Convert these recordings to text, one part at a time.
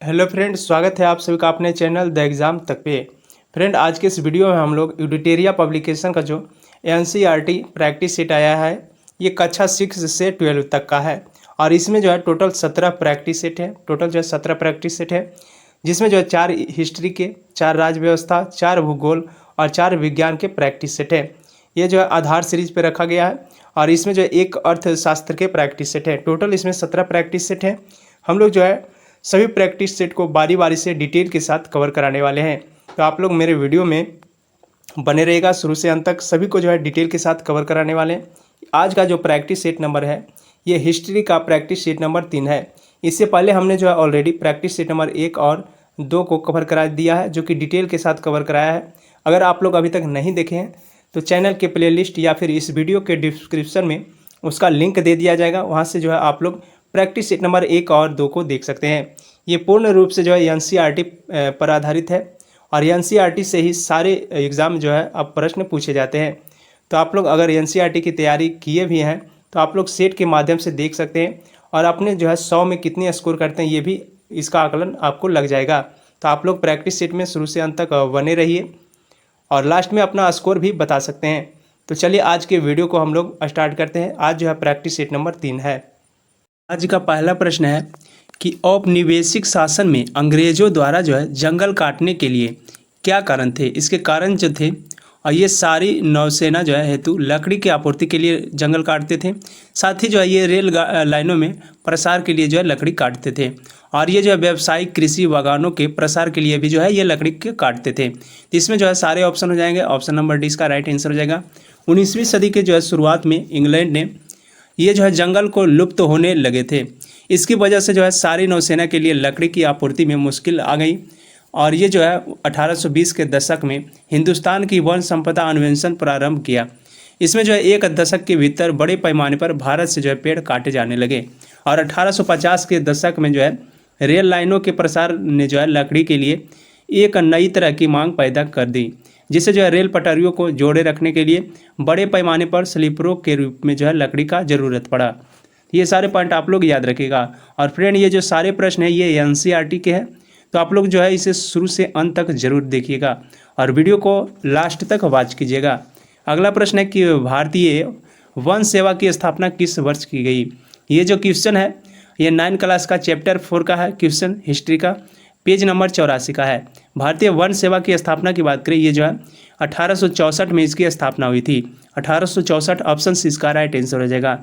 Hello friend, स्वागत है आप सभी का अपने चैनल द एग्ज़ाम तक पे। फ्रेंड, आज के इस वीडियो में हम लोग एडिटेरिया पब्लिकेशन का जो एनसीईआरटी प्रैक्टिस सेट आया है, ये कक्षा 6 से 12 तक का है। और इसमें जो है टोटल 17 प्रैक्टिस सेट है। टोटल जो है 17 प्रैक्टिस सेट है, जिसमें जो है 4 हिस्ट्री के, 4 राज्य व्यवस्था, 4 भूगोल और 4 विज्ञान के प्रैक्टिस सेट है। ये जो है आधार सीरीज पे रखा गया है। और इसमें जो है एक अर्थशास्त्र के प्रैक्टिस सेट है। टोटल इसमें 17 प्रैक्टिस सेट है। हम लोग जो है सभी प्रैक्टिस सेट को बारी बारी से डिटेल के साथ कवर कराने वाले हैं, तो आप लोग मेरे वीडियो में बने रहेगा शुरू से अंत तक। सभी को जो है डिटेल के साथ कवर कराने वाले हैं। आज का जो प्रैक्टिस सेट नंबर है, ये हिस्ट्री का प्रैक्टिस सेट नंबर 3 है। इससे पहले हमने जो है ऑलरेडी प्रैक्टिस सेट नंबर 1 और 2 को कवर करा दिया है, जो कि डिटेल के साथ कवर कराया है। अगर आप लोग अभी तक नहीं देखे हैं तो चैनल के प्लेलिस्ट या फिर इस वीडियो के डिस्क्रिप्शन में उसका लिंक दे दिया जाएगा। वहाँ से जो है आप लोग प्रैक्टिस सेट नंबर 1 और 2 को देख सकते हैं। ये पूर्ण रूप से जो है एनसीईआरटी पर आधारित है और एनसीईआरटी से ही सारे एग्ज़ाम जो है अब प्रश्न पूछे जाते हैं। तो आप लोग अगर एनसीईआरटी की तैयारी किए भी हैं तो आप लोग सेट के माध्यम से देख सकते हैं और अपने जो है 100 में कितने स्कोर करते हैं ये भी इसका आकलन आपको लग जाएगा। तो आप लोग प्रैक्टिस सेट में शुरू से अंत तक बने रहिए और लास्ट में अपना स्कोर भी बता सकते हैं। तो चलिए आज के वीडियो को हम लोग स्टार्ट करते हैं। आज जो है प्रैक्टिस सेट नंबर 3 है। आज का पहला प्रश्न है कि औपनिवेशिक शासन में अंग्रेजों द्वारा जो है जंगल काटने के लिए क्या कारण थे। इसके कारण जो थे, और ये सारी नौसेना जो है हेतु लकड़ी की आपूर्ति के लिए जंगल काटते थे। साथ ही जो है ये रेल लाइनों में प्रसार के लिए जो है लकड़ी काटते थे। और ये जो है व्यावसायिक कृषि बागानों के प्रसार के लिए भी जो है ये लकड़ी के काटते थे। इसमें जो है सारे ऑप्शन हो जाएंगे। ऑप्शन नंबर डी इसका राइट आंसर हो जाएगा। 19वीं सदी के जो है शुरुआत में इंग्लैंड ने ये जो है जंगल को लुप्त होने लगे थे। इसकी वजह से जो है सारी नौसेना के लिए लकड़ी की आपूर्ति में मुश्किल आ गई। और ये जो है 1820 के दशक में हिंदुस्तान की वन संपदा अन्वेषण प्रारंभ किया। इसमें जो है एक दशक के भीतर बड़े पैमाने पर भारत से जो है पेड़ काटे जाने लगे। और 1850 के दशक में जो है रेल लाइनों के प्रसार ने जो है लकड़ी के लिए एक नई तरह की मांग पैदा कर दी, जिससे जो है रेल पटरियों को जोड़े रखने के लिए बड़े पैमाने पर स्लीपरों के रूप में जो है लकड़ी का ज़रूरत पड़ा। ये सारे पॉइंट आप लोग याद रखिएगा। और फ्रेंड, ये जो सारे प्रश्न हैं ये एनसीईआरटी के हैं, तो आप लोग जो है इसे शुरू से अंत तक जरूर देखिएगा और वीडियो को लास्ट तक वॉच कीजिएगा। अगला प्रश्न है कि भारतीय वन सेवा की स्थापना किस वर्ष की गई। ये जो क्वेश्चन है ये 9 क्लास का चैप्टर 4 का है क्वेश्चन, हिस्ट्री का, पेज नंबर 84 का है। भारतीय वन सेवा की स्थापना की बात करें, ये जो है 1864 में इसकी स्थापना हुई थी। 1864 ऑप्शन सी इसका राइट आंसर हो जाएगा।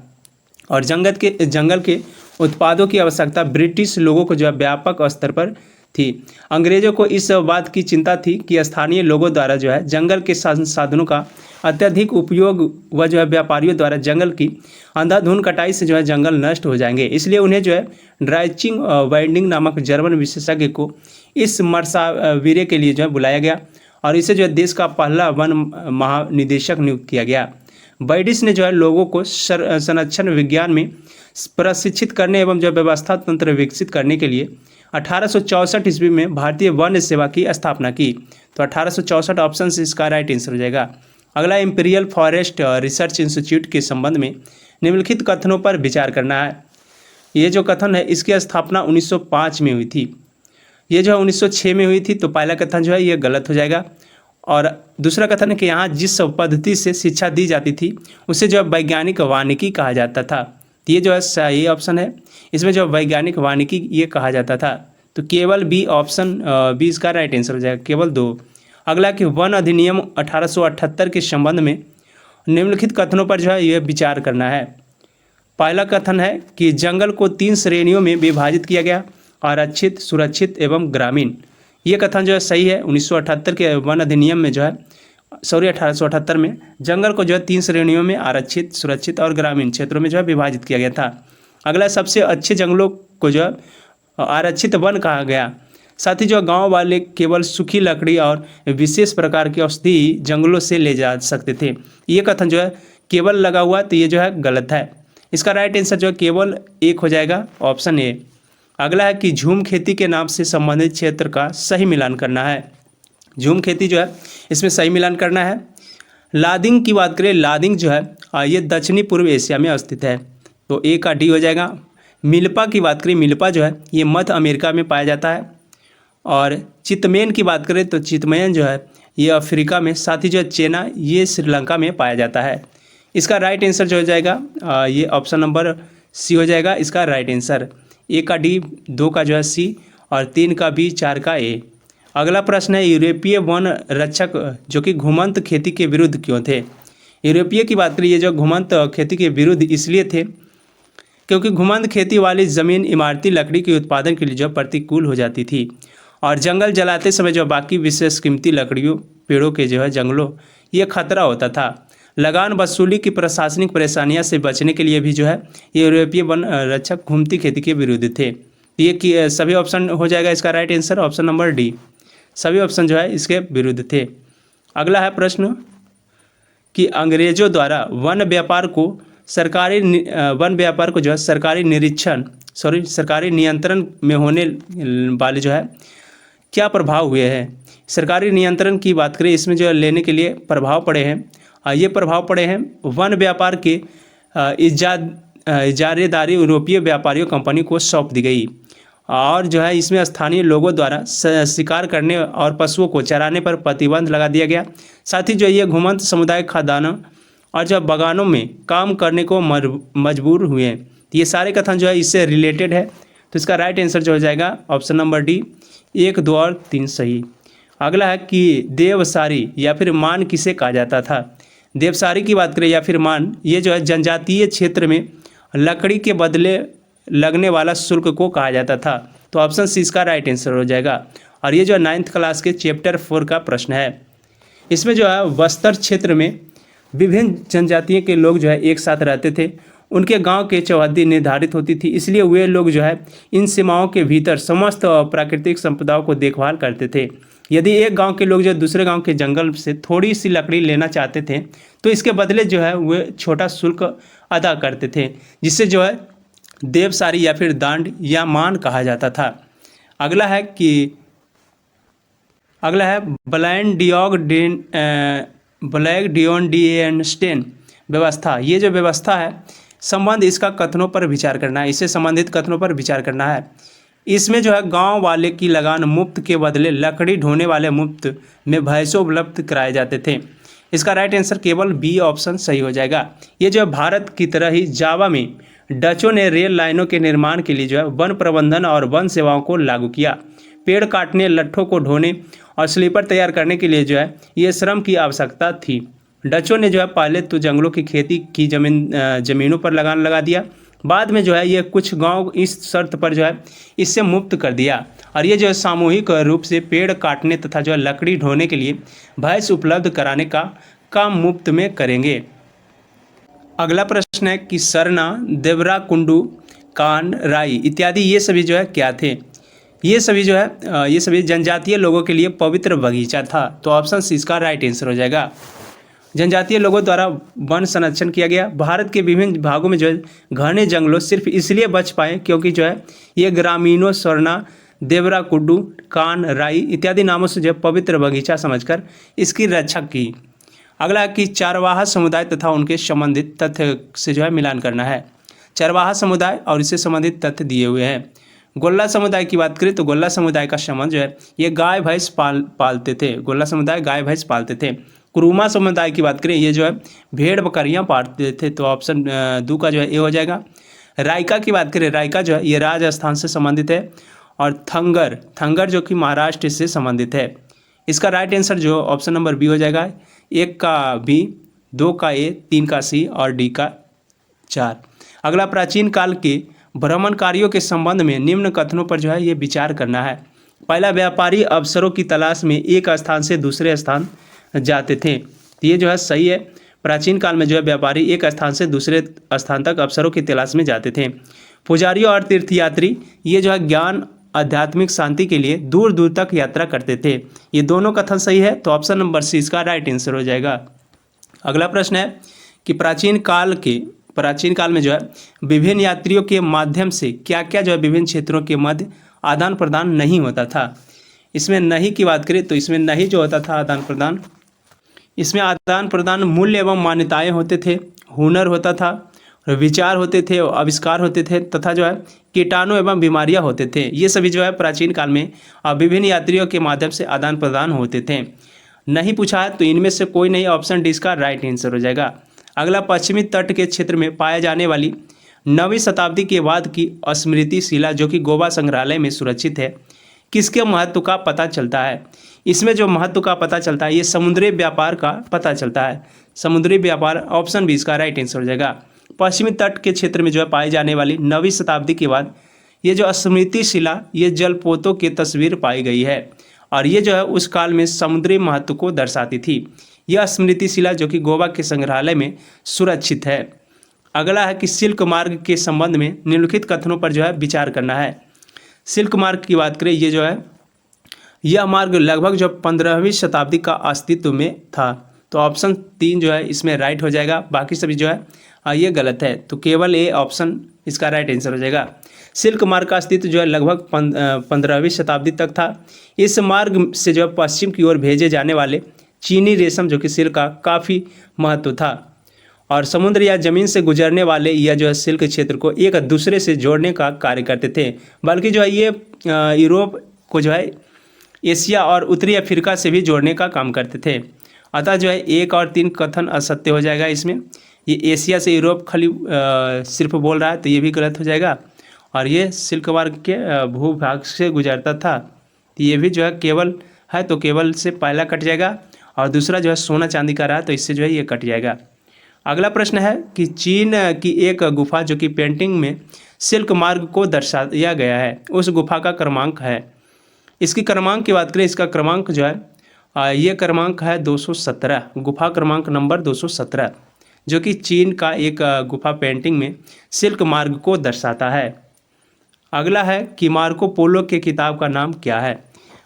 और जंगल के उत्पादों की आवश्यकता ब्रिटिश लोगों को जो है व्यापक स्तर पर थी। अंग्रेजों को इस बात की चिंता थी कि स्थानीय लोगों द्वारा जो है जंगल के संसाधनों का अत्यधिक उपयोग व जो है व्यापारियों द्वारा जंगल की अंधाधुंध कटाई से जो है जंगल नष्ट हो जाएंगे। इसलिए उन्हें जो है ड्राइचिंग वाइंडिंग नामक जर्मन विशेषज्ञ को इस मर्सावीरे के लिए जो है बुलाया गया और इसे जो है देश का पहला वन महानिदेशक नियुक्त किया गया। बैडिस ने जो है लोगों को संरक्षण विज्ञान में प्रशिक्षित करने एवं जो व्यवस्था तंत्र विकसित करने के लिए 1864 ईस्वी में भारतीय वन सेवा की स्थापना की। तो 1864 ऑप्शन से इसका राइट आंसर हो जाएगा। अगला, इंपीरियल फॉरेस्ट रिसर्च इंस्टीट्यूट के संबंध में निम्नलिखित कथनों पर विचार करना है। ये जो कथन है इसकी स्थापना 1905 में हुई थी। ये जो है 1906 में हुई थी, तो पहला कथन जो है ये गलत हो जाएगा। और दूसरा कथन है कि यहाँ जिस पद्धति से शिक्षा दी जाती थी उसे जो है वैज्ञानिक वानिकी कहा जाता था। ये जो है सही ऑप्शन है। इसमें जो वैज्ञानिक वानिकी ये कहा जाता था, तो केवल बी ऑप्शन बी इसका राइट आंसर हो जाएगा, केवल 2। अगला कि वन अधिनियम 1878 के संबंध में निम्नलिखित कथनों पर जो है ये विचार करना है। पहला कथन है कि जंगल को 3 श्रेणियों में विभाजित किया गया, आरक्षित, सुरक्षित एवं ग्रामीण। ये कथन जो है सही है। 1978 के वन अधिनियम में जो है 1878 में जंगल को जो है 3 श्रेणियों में आरक्षित, सुरक्षित और ग्रामीण क्षेत्रों में जो है विभाजित किया गया था। अगला, सबसे अच्छे जंगलों को जो है आरक्षित वन कहा गया। साथ ही जो गांव वाले केवल सूखी लकड़ी और विशेष प्रकार के औषधि जंगलों से ले जा सकते थे। ये कथन जो है केवल लगा हुआ, तो ये जो है गलत है। इसका राइट आंसर जो है केवल 1 हो जाएगा, ऑप्शन ए। अगला है कि झूम खेती के नाम से संबंधित क्षेत्र का सही मिलान करना है। झूम खेती जो है इसमें सही मिलान करना है। लादिंग की बात करें, लादिंग जो है ये दक्षिणी पूर्व एशिया में स्थित है, तो ए का डी हो जाएगा। मिल्पा की बात करें, मिल्पा जो है ये मध्य अमेरिका में पाया जाता है। और चितमेन की बात करें तो चितमेन जो है ये अफ्रीका में, साथ ही जो है चेना ये श्रीलंका में पाया जाता है। इसका राइट आंसर जो हो जाएगा ये ऑप्शन नंबर सी हो जाएगा इसका राइट आंसर। 1 का डी, 2 का जो है सी और 3 का बी, 4 का ए। अगला प्रश्न है, यूरोपीय वन रक्षक जो कि घुमंत खेती के विरुद्ध क्यों थे? यूरोपीय की बात करें, ये जो घुमंत खेती के विरुद्ध इसलिए थे क्योंकि घुमंत खेती वाली ज़मीन इमारती लकड़ी के उत्पादन के लिए जो प्रतिकूल हो जाती थी और जंगल जलाते समय जो बाकी विशेष कीमती लकड़ियों, पेड़ों के जो है जंगलों, ये खतरा होता था। लगान वसूली की प्रशासनिक परेशानियां से बचने के लिए भी जो है ये यूरोपीय वन रक्षक घुमती खेती के विरुद्ध थे। ये सभी ऑप्शन हो जाएगा इसका right answer option number D, सभी ऑप्शन जो है इसके विरुद्ध थे। अगला है प्रश्न कि अंग्रेजों द्वारा वन व्यापार को जो है सरकारी नियंत्रण में होने वाले जो है क्या प्रभाव हुए हैं? सरकारी नियंत्रण की बात करें, इसमें जो है लेने के लिए प्रभाव पड़े हैं। ये प्रभाव पड़े हैं वन व्यापार के इजारेदारी यूरोपीय व्यापारियों कंपनी को सौंप दी गई और जो है इसमें स्थानीय लोगों द्वारा शिकार करने और पशुओं को चराने पर प्रतिबंध लगा दिया गया। साथ ही जो ये घुमंत समुदाय खाद्यान्नों और जब बागानों में काम करने को मजबूर हुए हैं। ये सारे कथन जो है इससे रिलेटेड है, तो इसका राइट आंसर जो हो जाएगा ऑप्शन नंबर डी, 1, 2 और 3 सही। अगला है कि देवसारी या फिर मान किसे कहा जाता था? देवसारी की बात करें या फिर मान, ये जो है जनजातीय क्षेत्र में लकड़ी के बदले लगने वाला शुल्क को कहा जाता था। तो ऑप्शन सी इसका राइट आंसर हो जाएगा। और ये जो है 9th क्लास के चैप्टर 4 का प्रश्न है। इसमें जो है बस्तर क्षेत्र में विभिन्न जनजातियों के लोग जो है एक साथ रहते थे। उनके गांव के चौहद्दी निर्धारित होती थी, इसलिए वे लोग जो है इन सीमाओं के भीतर समस्त प्राकृतिक संपदाओं को देखभाल करते थे। यदि एक गांव के लोग जो दूसरे गांव के जंगल से थोड़ी सी लकड़ी लेना चाहते थे तो इसके बदले जो है वे छोटा शुल्क अदा करते थे, जिससे जो है देवसारी या फिर दांड या मान कहा जाता था। अगला है ब्लैक-डियोन-डिएनस्टेन व्यवस्था। ये जो व्यवस्था है संबंध इसका कथनों पर विचार करना है, इससे संबंधित कथनों पर विचार करना है। इसमें जो है गांव वाले की लगान मुफ्त के बदले लकड़ी ढोने वाले मुफ्त में भैंसों उपलब्ध कराए जाते थे। इसका राइट आंसर केवल बी ऑप्शन सही हो जाएगा। ये जो है भारत की तरह ही जावा में डचों ने रेल लाइनों के निर्माण के लिए जो है वन प्रबंधन और वन सेवाओं को लागू किया। पेड़ काटने, लट्ठों को ढोने और स्लीपर तैयार करने के लिए जो है ये श्रम की आवश्यकता थी। डचों ने जो है पहले तो जंगलों की खेती की ज़मीनों पर लगान लगा दिया, बाद में जो है ये कुछ गांव इस शर्त पर जो है इससे मुक्त कर दिया और ये जो है सामूहिक रूप से पेड़ काटने तथा जो है लकड़ी ढोने के लिए भैंस उपलब्ध कराने का काम मुफ्त में करेंगे। अगला प्रश्न है कि सरना, देवराकुंडू, कान, राई इत्यादि ये सभी जो है क्या थे? ये सभी जनजातीय लोगों के लिए पवित्र बगीचा था। तो ऑप्शन सी इसका राइट आंसर हो जाएगा। जनजातीय लोगों द्वारा वन संरक्षण किया गया। भारत के विभिन्न भागों में जो है घने जंगलों सिर्फ इसलिए बच पाए क्योंकि जो है ये ग्रामीणों सरना, देवराकुंडू, कान, राई इत्यादि नामों से जो है पवित्र बगीचा समझकर इसकी रक्षा की। अगला कि चारवाहा समुदाय तथा उनके संबंधित तथ्य से जो है मिलान करना है। चारवाहा समुदाय और इससे संबंधित तथ्य दिए हुए हैं। गोल्ला समुदाय की बात करें तो गोल्ला समुदाय का संबंध जो है ये गाय भैंस पालते थे। गोल्ला समुदाय गाय भैंस पालते थे। कुरुमा समुदाय की बात करें, ये जो है भेड़ बकरियां पालते थे। तो ऑप्शन 2 का जो है ए हो जाएगा। रायका की बात करें, रायका जो है ये राजस्थान से संबंधित है। और थंगर जो कि महाराष्ट्र से संबंधित है। इसका राइट आंसर जो ऑप्शन नंबर बी हो जाएगा। 1 का बी, 2 का ए, 3 का सी और डी का 4। अगला प्राचीन काल के भ्रमणकारियों के संबंध में निम्न कथनों पर जो है ये विचार करना है। पहला, व्यापारी अवसरों की तलाश में एक स्थान से दूसरे स्थान जाते थे। तो ये जो है सही है। प्राचीन काल में जो है व्यापारी एक स्थान से दूसरे स्थान तक अवसरों की तलाश में जाते थे। पुजारियों और तीर्थयात्री ये जो है ज्ञान, आध्यात्मिक शांति के लिए दूर दूर तक यात्रा करते थे। ये दोनों कथन सही है, तो ऑप्शन नंबर सी इसका राइट आंसर हो जाएगा। अगला प्रश्न है कि प्राचीन काल में जो है विभिन्न यात्रियों के माध्यम से क्या क्या जो है विभिन्न क्षेत्रों के मध्य आदान प्रदान नहीं होता था। इसमें नहीं की बात करें तो इसमें नहीं जो होता था आदान प्रदान, इसमें आदान प्रदान मूल्य एवं मान्यताएं होते थे, हुनर होता था विचार होते थे, आविष्कार होते थे तथा जो है कीटाणु एवं बीमारियां होते थे। ये सभी जो है प्राचीन काल में विभिन्न यात्रियों के माध्यम से आदान प्रदान होते थे। नहीं पूछा है तो इनमें से कोई नहीं, ऑप्शन डी इसका राइट आंसर हो जाएगा। अगला, पश्चिमी तट के क्षेत्र में पाए जाने वाली 9वीं शताब्दी के बाद की स्मृति शिला जो कि गोवा संग्रहालय में सुरक्षित है, किसके महत्व का पता चलता है? इसमें जो महत्व का पता चलता है ये समुद्री व्यापार का पता चलता है। समुद्री व्यापार, ऑप्शन बी इसका राइट आंसर हो जाएगा। पश्चिमी तट के क्षेत्र में जो है पाई जाने वाली 9वीं शताब्दी के बाद ये जो स्मृति शिला, ये जलपोतों की तस्वीर पाई गई है और ये जो है उस काल में समुद्री महत्व को दर्शाती थी। यह स्मृति शिला जो कि गोवा के संग्रहालय में सुरक्षित है। अगला है कि सिल्क मार्ग के संबंध में निम्नलिखित कथनों पर जो है विचार करना है। सिल्क मार्ग की बात करें, ये जो है यह मार्ग लगभग जो 15वीं शताब्दी का अस्तित्व में था, तो ऑप्शन 3 जो है इसमें राइट हो जाएगा। बाकी सभी जो है ये गलत है, तो केवल ए ऑप्शन इसका राइट आंसर हो जाएगा। सिल्क मार्ग का अस्तित्व जो है लगभग 15वीं शताब्दी तक था। इस मार्ग से जो है पश्चिम की ओर भेजे जाने वाले चीनी रेशम जो कि सिल्क का काफ़ी महत्व था और समुद्र या ज़मीन से गुजरने वाले यह जो है सिल्क क्षेत्र को एक दूसरे से जोड़ने का कार्य करते थे। बल्कि जो है ये यूरोप को जो है एशिया और उत्तरी अफ्रीका से भी जोड़ने का काम करते थे। अतः जो है 1 और 3 कथन असत्य हो जाएगा। इसमें ये एशिया से यूरोप खाली सिर्फ बोल रहा है, तो ये भी गलत हो जाएगा। और ये सिल्क मार्ग के भूभाग से गुजरता था, तो ये भी जो है केवल है, तो केवल से पहला कट जाएगा और दूसरा जो है सोना चांदी का रहा, तो इससे जो है ये कट जाएगा। अगला प्रश्न है कि चीन की एक गुफा जो कि पेंटिंग में सिल्क मार्ग को दर्शाया गया है, उस गुफा का क्रमांक है। इसकी क्रमांक की बात करें, इसका क्रमांक जो है ये क्रमांक है 217, गुफा क्रमांक नंबर 217, जो कि चीन का एक गुफा पेंटिंग में सिल्क मार्ग को दर्शाता है। अगला है कि मार्को पोलो के किताब का नाम क्या है।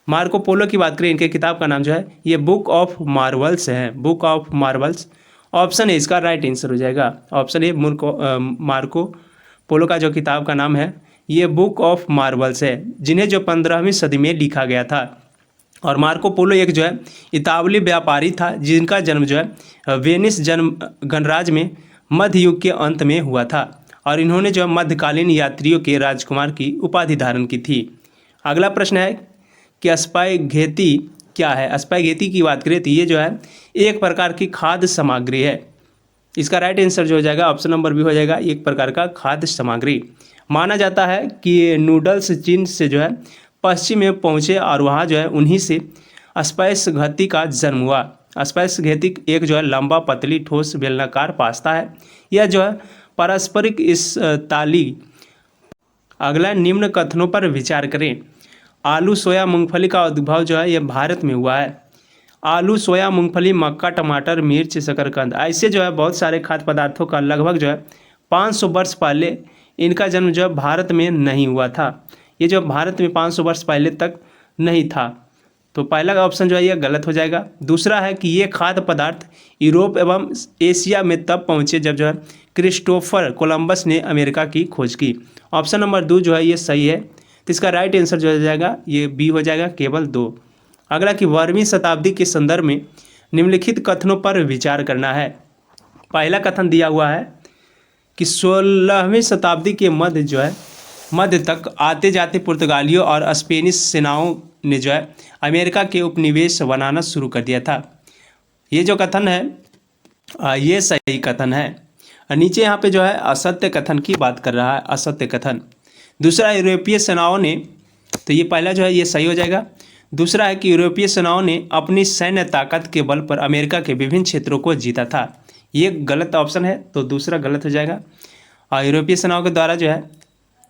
मार्को पोलो की बात करें, इनके किताब का नाम जो है ये बुक ऑफ मार्वल्स है, book of Marvels. Option A इसका राइट आंसर हो जाएगा। ऑप्शन ए मार्को पोलो का जो किताब का नाम है ये बुक ऑफ मार्वल्स है, जिन्हें जो 15वीं सदी में लिखा गया था। और मार्को पोलो एक जो है इतालवी व्यापारी था, जिनका जन्म जो है वेनिस गणराज्य में मध्य युग के अंत में हुआ था और इन्होंने जो है मध्यकालीन यात्रियों के राजकुमार की उपाधि धारण की थी। अगला प्रश्न है कि स्पैघेटी क्या है। स्पैघेटी की बात करें तो ये जो है एक प्रकार की खाद्य सामग्री है। इसका राइट आंसर जो हो जाएगा ऑप्शन नंबर बी हो जाएगा, एक प्रकार का खाद्य सामग्री। माना जाता है कि नूडल्स चीन से जो है पश्चिम में पहुँचे और वहाँ जो है उन्हीं से स्पैघेटी का जन्म हुआ। स्पैघेटी एक जो है लंबा, पतली, ठोस, बेलनाकार पास्ता है। यह जो है पारस्परिक इस ताली। अगला, निम्न कथनों पर विचार करें। आलू, सोया, मूंगफली का उद्भव जो है ये भारत में हुआ है। आलू, सोया, मूंगफली, मक्का, टमाटर, मिर्च, शकरकंद, ऐसे जो है बहुत सारे खाद्य पदार्थों का लगभग जो है 500 वर्ष पहले इनका जन्म जो है भारत में नहीं हुआ था। ये जो भारत में 500 वर्ष पहले तक नहीं था, तो पहला ऑप्शन जो है ये गलत हो जाएगा। दूसरा है कि ये खाद्य पदार्थ यूरोप एवं एशिया में तब पहुँचे जब जो है क्रिस्टोफर कोलंबस ने अमेरिका की खोज की। ऑप्शन नंबर 2 जो है ये सही है, तो इसका राइट आंसर जो हो जाएगा ये बी हो जाएगा, केवल 2। अगला कि 12वीं शताब्दी के संदर्भ में निम्नलिखित कथनों पर विचार करना है। पहला कथन दिया हुआ है कि 16वीं शताब्दी के मध्य तक आते जाते पुर्तगालियों और स्पेनिश सेनाओं ने जो है अमेरिका के उपनिवेश बनाना शुरू कर दिया था। ये जो कथन है ये सही कथन है। नीचे यहाँ पे जो है असत्य कथन की बात कर रहा है, असत्य कथन। दूसरा, यूरोपीय सेनाओं ने, तो ये पहला जो है ये सही हो जाएगा। दूसरा है कि यूरोपीय सेनाओं ने अपनी सैन्य ताकत के बल पर अमेरिका के विभिन्न क्षेत्रों को जीता था। ये गलत ऑप्शन है, तो दूसरा गलत हो जाएगा। यूरोपीय सेनाओं के द्वारा जो है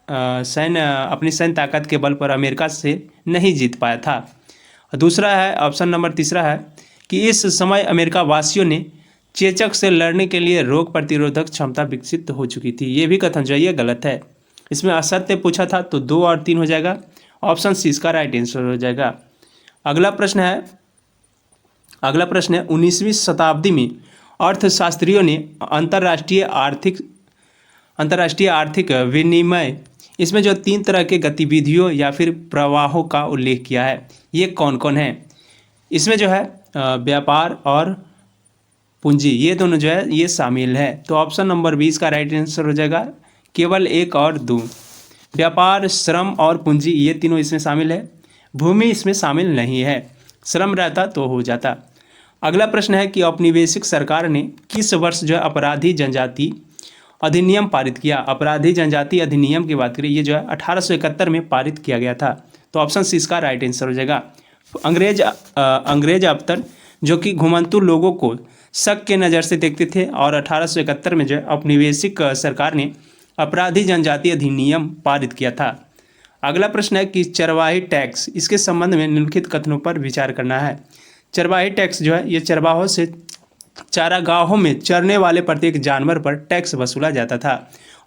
अपनी सैन्य ताकत के बल पर अमेरिका से नहीं जीत पाया था। दूसरा है ऑप्शन नंबर तीसरा है कि इस समय अमेरिका वासियों ने चेचक से लड़ने के लिए रोग प्रतिरोधक क्षमता विकसित हो चुकी थी। ये भी कथन जो है ये गलत है। इसमें असत्य पूछा था, तो 2 और 3 हो जाएगा। ऑप्शन सी इसका राइट आंसर हो जाएगा। अगला प्रश्न है 19वीं शताब्दी में अर्थशास्त्रियों ने अंतर्राष्ट्रीय आर्थिक विनिमय, इसमें जो 3 तरह के गतिविधियों या फिर प्रवाहों का उल्लेख किया है। ये कौन कौन है? इसमें जो है व्यापार और पूंजी, ये दोनों जो है ये शामिल है। तो ऑप्शन नंबर 20 का राइट आंसर हो जाएगा केवल 1 और 2। व्यापार, श्रम और पूंजी ये तीनों इसमें शामिल है। भूमि इसमें शामिल नहीं है, श्रम रहता तो हो जाता। अगला प्रश्न है कि औपनिवेशिक सरकार ने किस वर्ष जो है अपराधी जनजाति अधिनियम पारित किया। अपराधी जनजाति अधिनियम की बात करें, ये जो है 1871 में पारित किया गया था। तो ऑप्शन सी इसका राइट आंसर हो जाएगा। अंग्रेज अफसर जो कि घुमंतू लोगों को शक के नज़र से देखते थे और 1871 में जो है औपनिवेशिक सरकार ने अपराधी जनजाति अधिनियम पारित किया था। अगला प्रश्न है कि चरवाही टैक्स, इसके संबंध में निम्नलिखित कथनों पर विचार करना है। चरवाही टैक्स जो है ये चरवाहों से चारागाहों में चरने वाले प्रत्येक जानवर पर टैक्स वसूला जाता था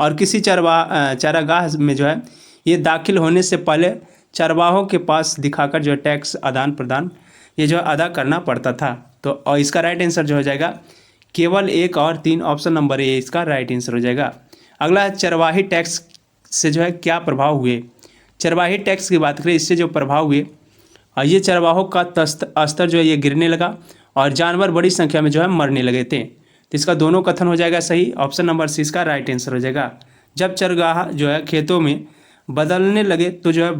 और किसी चारागाह में जो है ये दाखिल होने से पहले चरवाहों के पास दिखाकर जो है टैक्स आदान प्रदान ये जो अदा करना पड़ता था। तो और इसका राइट आंसर जो हो जाएगा केवल 1 और 3, ऑप्शन नंबर ए इसका राइट आंसर हो जाएगा। अगला है चरवाही टैक्स से जो है क्या प्रभाव हुए। चरवाही टैक्स की बात करें, इससे जो प्रभाव हुए ये चरवाहों का स्तर जो है ये गिरने लगा और जानवर बड़ी संख्या में जो है मरने लगे थे। तो इसका दोनों कथन हो जाएगा सही, ऑप्शन नंबर सी इसका राइट आंसर हो जाएगा। जब चरगाह जो है खेतों में बदलने लगे तो जो है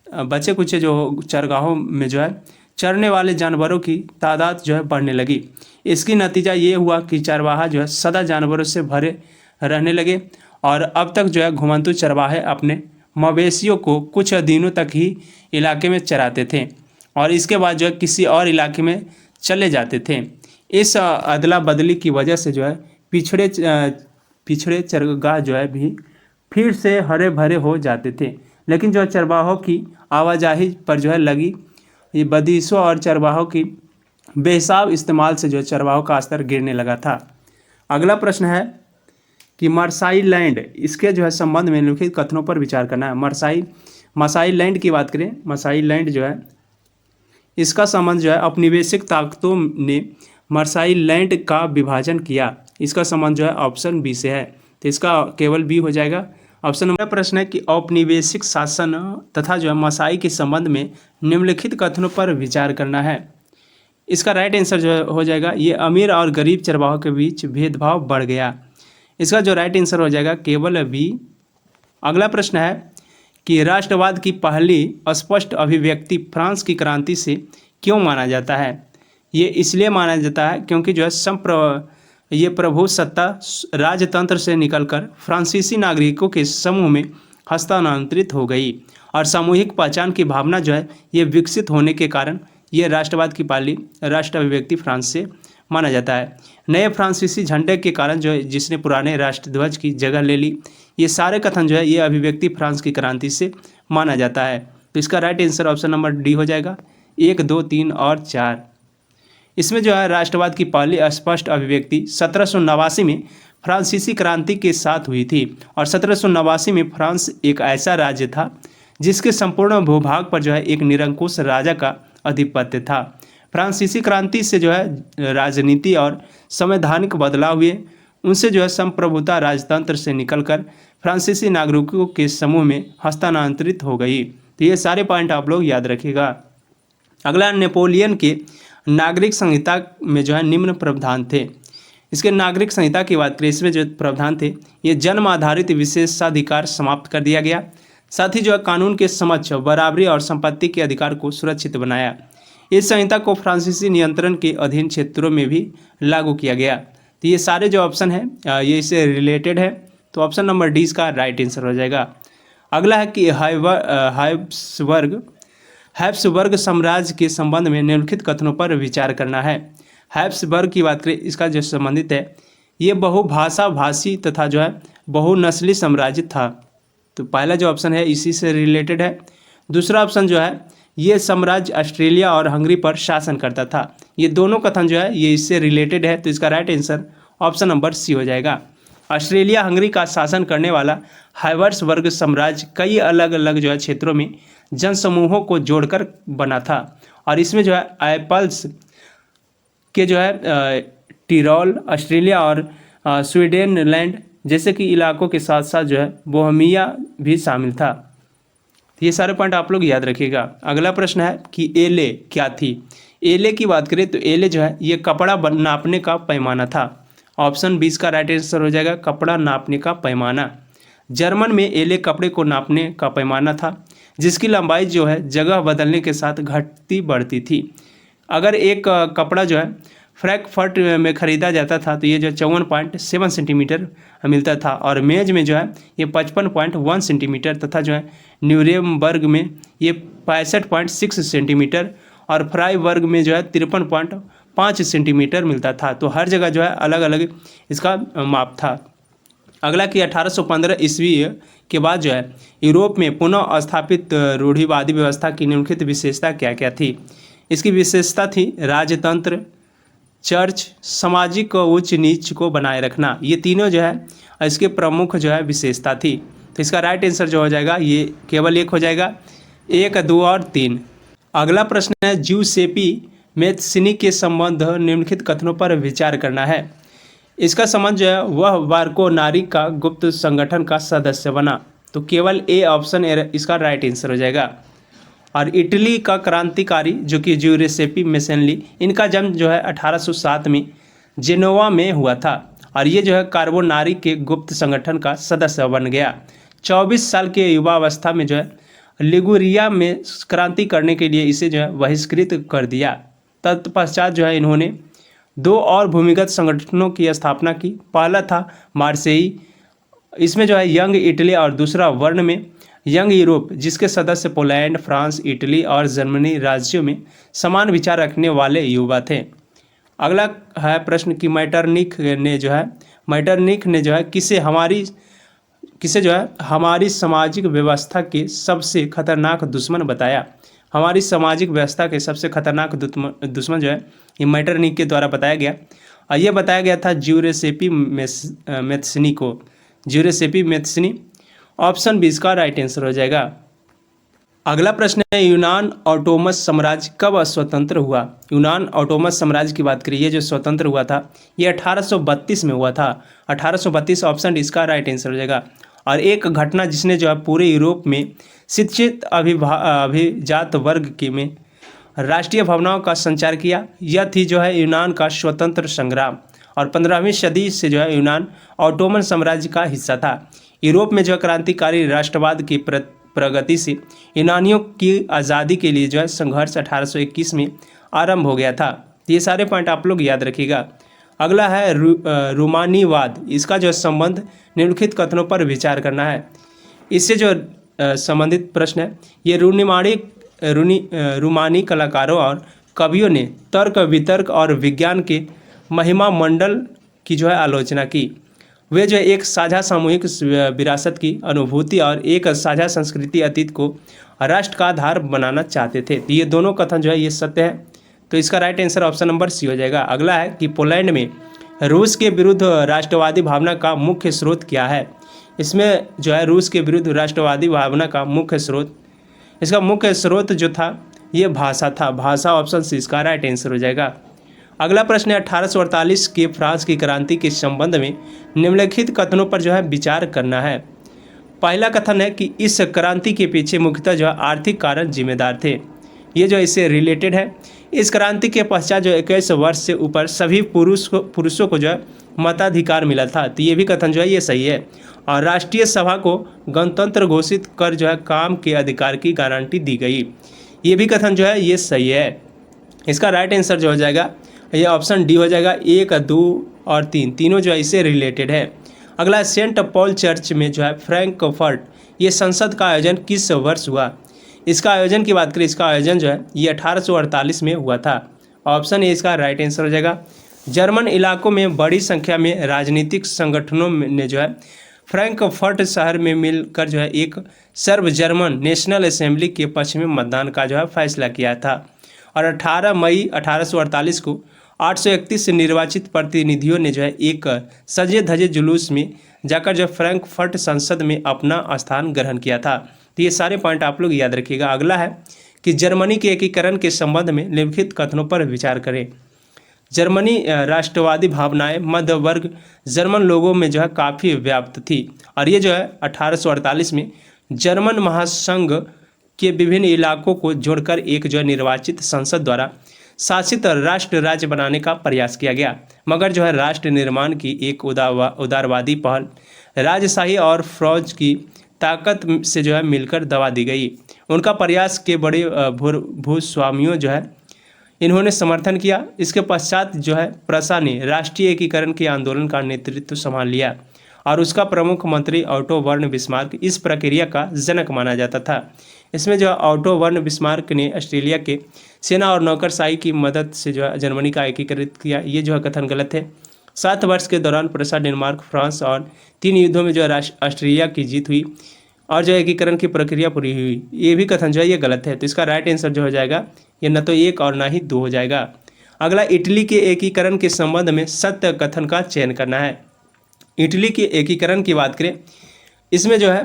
बचे कुछ जो चरगाहों में जो है चरने वाले जानवरों की तादाद जो है बढ़ने लगी। इसकी नतीजा ये हुआ कि चरवाहा जो है सदा जानवरों से भरे रहने लगे और अब तक जो है घुमंतू चरवाहे अपने मवेशियों को कुछ दिनों तक ही इलाके में चराते थे और इसके बाद जो है किसी और इलाके में चले जाते थे। इस अदला बदली की वजह से जो है पिछड़े चरगाह जो है भी फिर से हरे भरे हो जाते थे, लेकिन जो चरवाहों की आवाजाही पर जो है लगी ये बंदिशों और चरवाहों की बेहिसाब इस्तेमाल से जो है चरवाहों का स्तर गिरने लगा था। अगला प्रश्न है कि मरसाई लैंड, इसके जो है संबंध में निम्नलिखित कथनों पर विचार करना है। मसाई लैंड की बात करें, मसाई लैंड जो है इसका संबंध जो है औपनिवेशिक ताकतों ने मरसाई लैंड का विभाजन किया। इसका संबंध जो है ऑप्शन बी से है, तो इसका केवल बी हो जाएगा। ऑप्शन नंबर प्रश्न है कि औपनिवेशिक शासन तथा जो है मसाई के संबंध में निम्नलिखित कथनों पर विचार करना है। इसका राइट आंसर जो हो जाएगा ये अमीर और गरीब चरवाहों के बीच भेदभाव बढ़ गया। इसका जो राइट आंसर हो जाएगा केवल बी। अगला प्रश्न है कि राष्ट्रवाद की पहली स्पष्ट अभिव्यक्ति फ्रांस की क्रांति से क्यों माना जाता है। ये इसलिए माना जाता है क्योंकि जो है ये प्रभुसत्ता राजतंत्र से निकलकर फ्रांसीसी नागरिकों के समूह में हस्तांतरित हो गई और सामूहिक पहचान की भावना जो है ये विकसित होने के कारण ये राष्ट्रवाद की पहली राष्ट्र अभिव्यक्ति फ्रांस से माना जाता है। नए फ्रांसीसी झंडे के कारण जो है जिसने पुराने राष्ट्रध्वज की जगह ले ली, ये सारे कथन जो है ये अभिव्यक्ति फ्रांस की क्रांति से माना जाता है। तो इसका right answer option number D हो जाएगा। 1, 2, 3 और 4 इसमें जो है राष्ट्रवाद की पहली स्पष्ट अभिव्यक्ति 1789 में फ्रांसीसी क्रांति के साथ हुई थी और 1789 में फ्रांस एक ऐसा राज्य था जिसके संपूर्ण भूभाग पर जो है एक निरंकुश राजा का आधिपत्य था। फ्रांसीसी क्रांति से जो है राजनीति और संवैधानिक बदलाव हुए, उनसे जो है संप्रभुता राजतंत्र से निकलकर फ्रांसीसी नागरिकों के समूह में हस्तांतरित हो गई। तो ये सारे पॉइंट आप लोग याद रखिएगा। अगला नेपोलियन के नागरिक संहिता में जो है निम्न प्रावधान थे। इसके नागरिक संहिता की बात करें, इसमें जो प्रावधान थे ये जन्म आधारित विशेषाधिकार समाप्त कर दिया गया, साथ ही जो है कानून के समक्ष बराबरी और संपत्ति के अधिकार को सुरक्षित बनाया। इस संहिता को फ्रांसीसी नियंत्रण के अधीन क्षेत्रों में भी लागू किया गया। तो ये सारे जो ऑप्शन है ये इससे रिलेटेड है, तो ऑप्शन नंबर डी इसका राइट आंसर हो जाएगा। अगला है कि हैब्सबर्ग साम्राज्य के संबंध में निम्नलिखित कथनों पर विचार करना है। हैब्सबर्ग की बात करें, इसका जो संबंधित है ये बहुभाषा भाषी तथा जो है बहुनस्ली साम्राज्य था। तो पहला जो ऑप्शन है इसी से रिलेटेड है। दूसरा ऑप्शन जो है ये साम्राज्य ऑस्ट्रेलिया और हंगरी पर शासन करता था। ये दोनों कथन जो है ये इससे रिलेटेड है, तो इसका right answer option number C हो जाएगा। ऑस्ट्रेलिया हंगरी का शासन करने वाला हैब्सबर्ग साम्राज्य कई अलग अलग जो है क्षेत्रों में जनसमूहों को जोड़कर बना था और इसमें जो है एल्प्स के जो है टिरोल, ऑस्ट्रेलिया और स्वीडनलैंड जैसे कि इलाकों के साथ साथ जो है बोहेमिया भी शामिल था। तो ये सारे पॉइंट आप लोग याद रखिएगा। अगला प्रश्न है कि एले क्या थी। एले की बात करें तो एले जो है ये कपड़ा नापने का पैमाना था। ऑप्शन 20 का राइट आंसर हो जाएगा कपड़ा नापने का पैमाना। जर्मन में एले कपड़े को नापने का पैमाना था जिसकी लंबाई जो है जगह बदलने के साथ घटती बढ़ती थी। अगर एक कपड़ा जो है फ्रैंकफर्ट में ख़रीदा जाता था तो ये जो 54.7 सेंटीमीटर मिलता था और मेज में जो है ये 55.1 सेंटीमीटर तथा जो है न्यूरेमबर्ग में ये 65.6 सेंटीमीटर और फ्राइबर्ग में जो है 53.5 सेंटीमीटर मिलता था। तो हर जगह जो है अलग अलग इसका माप था। अगला कि 1815 ईस्वी के बाद जो है यूरोप में पुनः स्थापित रूढ़िवादी व्यवस्था की निम्नलिखित विशेषता क्या क्या थी। इसकी विशेषता थी राजतंत्र, चर्च, सामाजिक उच्च नीच को बनाए रखना। ये तीनों जो है इसके प्रमुख जो है विशेषता थी। तो इसका राइट आंसर जो हो जाएगा ये केवल एक हो जाएगा, 1, 2 और 3। अगला प्रश्न है ज्यूसेपी मैत्सिनी के संबंध निम्नलिखित कथनों पर विचार करना है। इसका संबंध जो है वह वार्कोनारी का गुप्त संगठन का सदस्य बना। तो केवल ए ऑप्शन इसका राइट आंसर हो जाएगा। और इटली का क्रांतिकारी जो कि ज्यूसेपी मैत्सिनी, इनका जन्म जो है 1807 में जेनोवा में हुआ था और ये जो है कार्बोनारी के गुप्त संगठन का सदस्य बन गया। 24 साल के युवावस्था में जो है लिगुरिया में क्रांति करने के लिए इसे जो है बहिष्कृत कर दिया। तत्पश्चात जो है इन्होंने 2 और भूमिगत संगठनों की स्थापना की। पहला था मार्सेई, इसमें जो है यंग इटली और दूसरा वर्ण में यंग यूरोप, जिसके सदस्य पोलैंड, फ्रांस, इटली और जर्मनी राज्यों में समान विचार रखने वाले युवा थे। अगला है प्रश्न कि मैटरनिख ने जो है किसे जो है हमारी सामाजिक व्यवस्था के सबसे खतरनाक दुश्मन बताया। हमारी सामाजिक व्यवस्था के सबसे खतरनाक दुश्मन जो है ये मैटरनिख के द्वारा बताया गया और ये बताया गया था ज्यूसेपी मैत्सिनी को। ज्यूसेपी मैत्सिनी, ऑप्शन 20 का राइट आंसर हो जाएगा। अगला प्रश्न है यूनान ऑटोमस साम्राज्य कब स्वतंत्र हुआ। यूनान ऑटोमस साम्राज्य की बात करिए, ये जो स्वतंत्र हुआ था ये 1832 में हुआ था। 1832 ऑप्शन इसका राइट आंसर हो जाएगा। और एक घटना जिसने जो है पूरे यूरोप में शिक्षित अभिजात वर्ग के में राष्ट्रीय भावनाओं का संचार किया, यह थी जो है यूनान का स्वतंत्र संग्राम। और 15वीं सदी से जो है यूनान ऑटोमन साम्राज्य का हिस्सा था। यूरोप में जो क्रांतिकारी राष्ट्रवाद की प्रगति से यूनानियों की आज़ादी के लिए जो है संघर्ष 1821 में आरंभ हो गया था। ये सारे पॉइंट आप लोग याद रखिएगा। अगला है रूमानीवाद। इसका जो संबंध निम्नलिखित कथनों पर विचार करना है। इससे जो संबंधित प्रश्न है ये रूमानी कलाकारों और कवियों ने तर्क, वितर्क और विज्ञान के महिमा मंडल की जो है आलोचना की। वे जो एक साझा सामूहिक विरासत की अनुभूति और एक साझा संस्कृति अतीत को राष्ट्र का आधार बनाना चाहते थे। तो ये दोनों कथन जो है ये सत्य है। तो इसका right answer option number C हो जाएगा। अगला है कि पोलैंड में रूस के विरुद्ध राष्ट्रवादी भावना का मुख्य स्रोत क्या है। इसमें जो है रूस के विरुद्ध राष्ट्रवादी भावना का मुख्य स्रोत, इसका मुख्य स्रोत जो था ये भाषा था। भाषा ऑप्शन सी इसका राइट आंसर हो जाएगा। अगला प्रश्न है 1848 के फ्रांस की क्रांति के संबंध में निम्नलिखित कथनों पर जो है विचार करना है। पहला कथन है कि इस क्रांति के पीछे मुख्यतः जो है आर्थिक कारण जिम्मेदार थे। ये जो इससे रिलेटेड है। इस क्रांति के पश्चात जो 21 वर्ष से ऊपर सभी पुरुषों को जो है मताधिकार मिला था। तो ये भी कथन जो है ये सही है। और राष्ट्रीय सभा को गणतंत्र घोषित कर जो है काम के अधिकार की गारंटी दी गई। ये भी कथन जो है ये सही है। इसका राइट आंसर जो हो जाएगा ये ऑप्शन डी हो जाएगा। 1, 2 और 3 तीनों जो है इससे रिलेटेड है। अगला सेंट पॉल चर्च में जो है फ्रैंकफर्ट ये संसद का आयोजन किस वर्ष हुआ। इसका आयोजन की बात करें, इसका आयोजन जो है ये 1848 में हुआ था। ऑप्शन ए इसका राइट आंसर हो जाएगा। जर्मन इलाकों में बड़ी संख्या में राजनीतिक संगठनों ने जो है फ्रैंकफर्ट शहर में मिलकर जो है एक सर्व जर्मन नेशनल असेंबली के पक्ष में मतदान का जो है फैसला किया था। और 18 मई 1848 को 831 निर्वाचित प्रतिनिधियों ने जो है एक सजे धजे जुलूस में जाकर जो फ्रैंकफर्ट संसद में अपना स्थान ग्रहण किया था। तो ये सारे पॉइंट आप लोग याद रखिएगा। अगला है कि जर्मनी के एकीकरण के संबंध में निम्नलिखित कथनों पर विचार करें। जर्मनी राष्ट्रवादी भावनाएं मध्य वर्ग जर्मन लोगों में जो है काफ़ी व्याप्त थी और ये जो है 1848 में जर्मन महासंघ के विभिन्न इलाकों को जोड़कर एक जो है निर्वाचित संसद द्वारा शासित राष्ट्र राज्य बनाने का प्रयास किया गया, मगर जो है राष्ट्र निर्माण की एक उदारवादी पहल राजशाही और फौज की ताकत से जो है मिलकर दबा दी गई। उनका प्रयास के बड़े भूस्वामियों जो है इन्होंने समर्थन किया। इसके पश्चात जो है प्रशा ने राष्ट्रीय एकीकरण के आंदोलन का नेतृत्व संभाल लिया और उसका प्रमुख मंत्री ऑटो वर्न बिस्मार्क इस प्रक्रिया का जनक माना जाता था। इसमें जो है ऑटो वर्न बिस्मार्क ने ऑस्ट्रेलिया के सेना और नौकरशाही की मदद से जो है जर्मनी का एकीकृत किया। ये जो है कथन गलत है। 7 वर्ष के दौरान प्रशा, डेनमार्क, फ्रांस और 3 युद्धों में जो है ऑस्ट्रेलिया की जीत हुई और जो एकीकरण की प्रक्रिया पूरी हुई। ये भी कथन जो है ये गलत है। तो इसका राइट आंसर जो हो जाएगा ये न तो 1 और ना ही 2 हो जाएगा। अगला, इटली के एकीकरण के संबंध में सत्य कथन का चयन करना है। इटली के एकीकरण की बात करें, इसमें जो है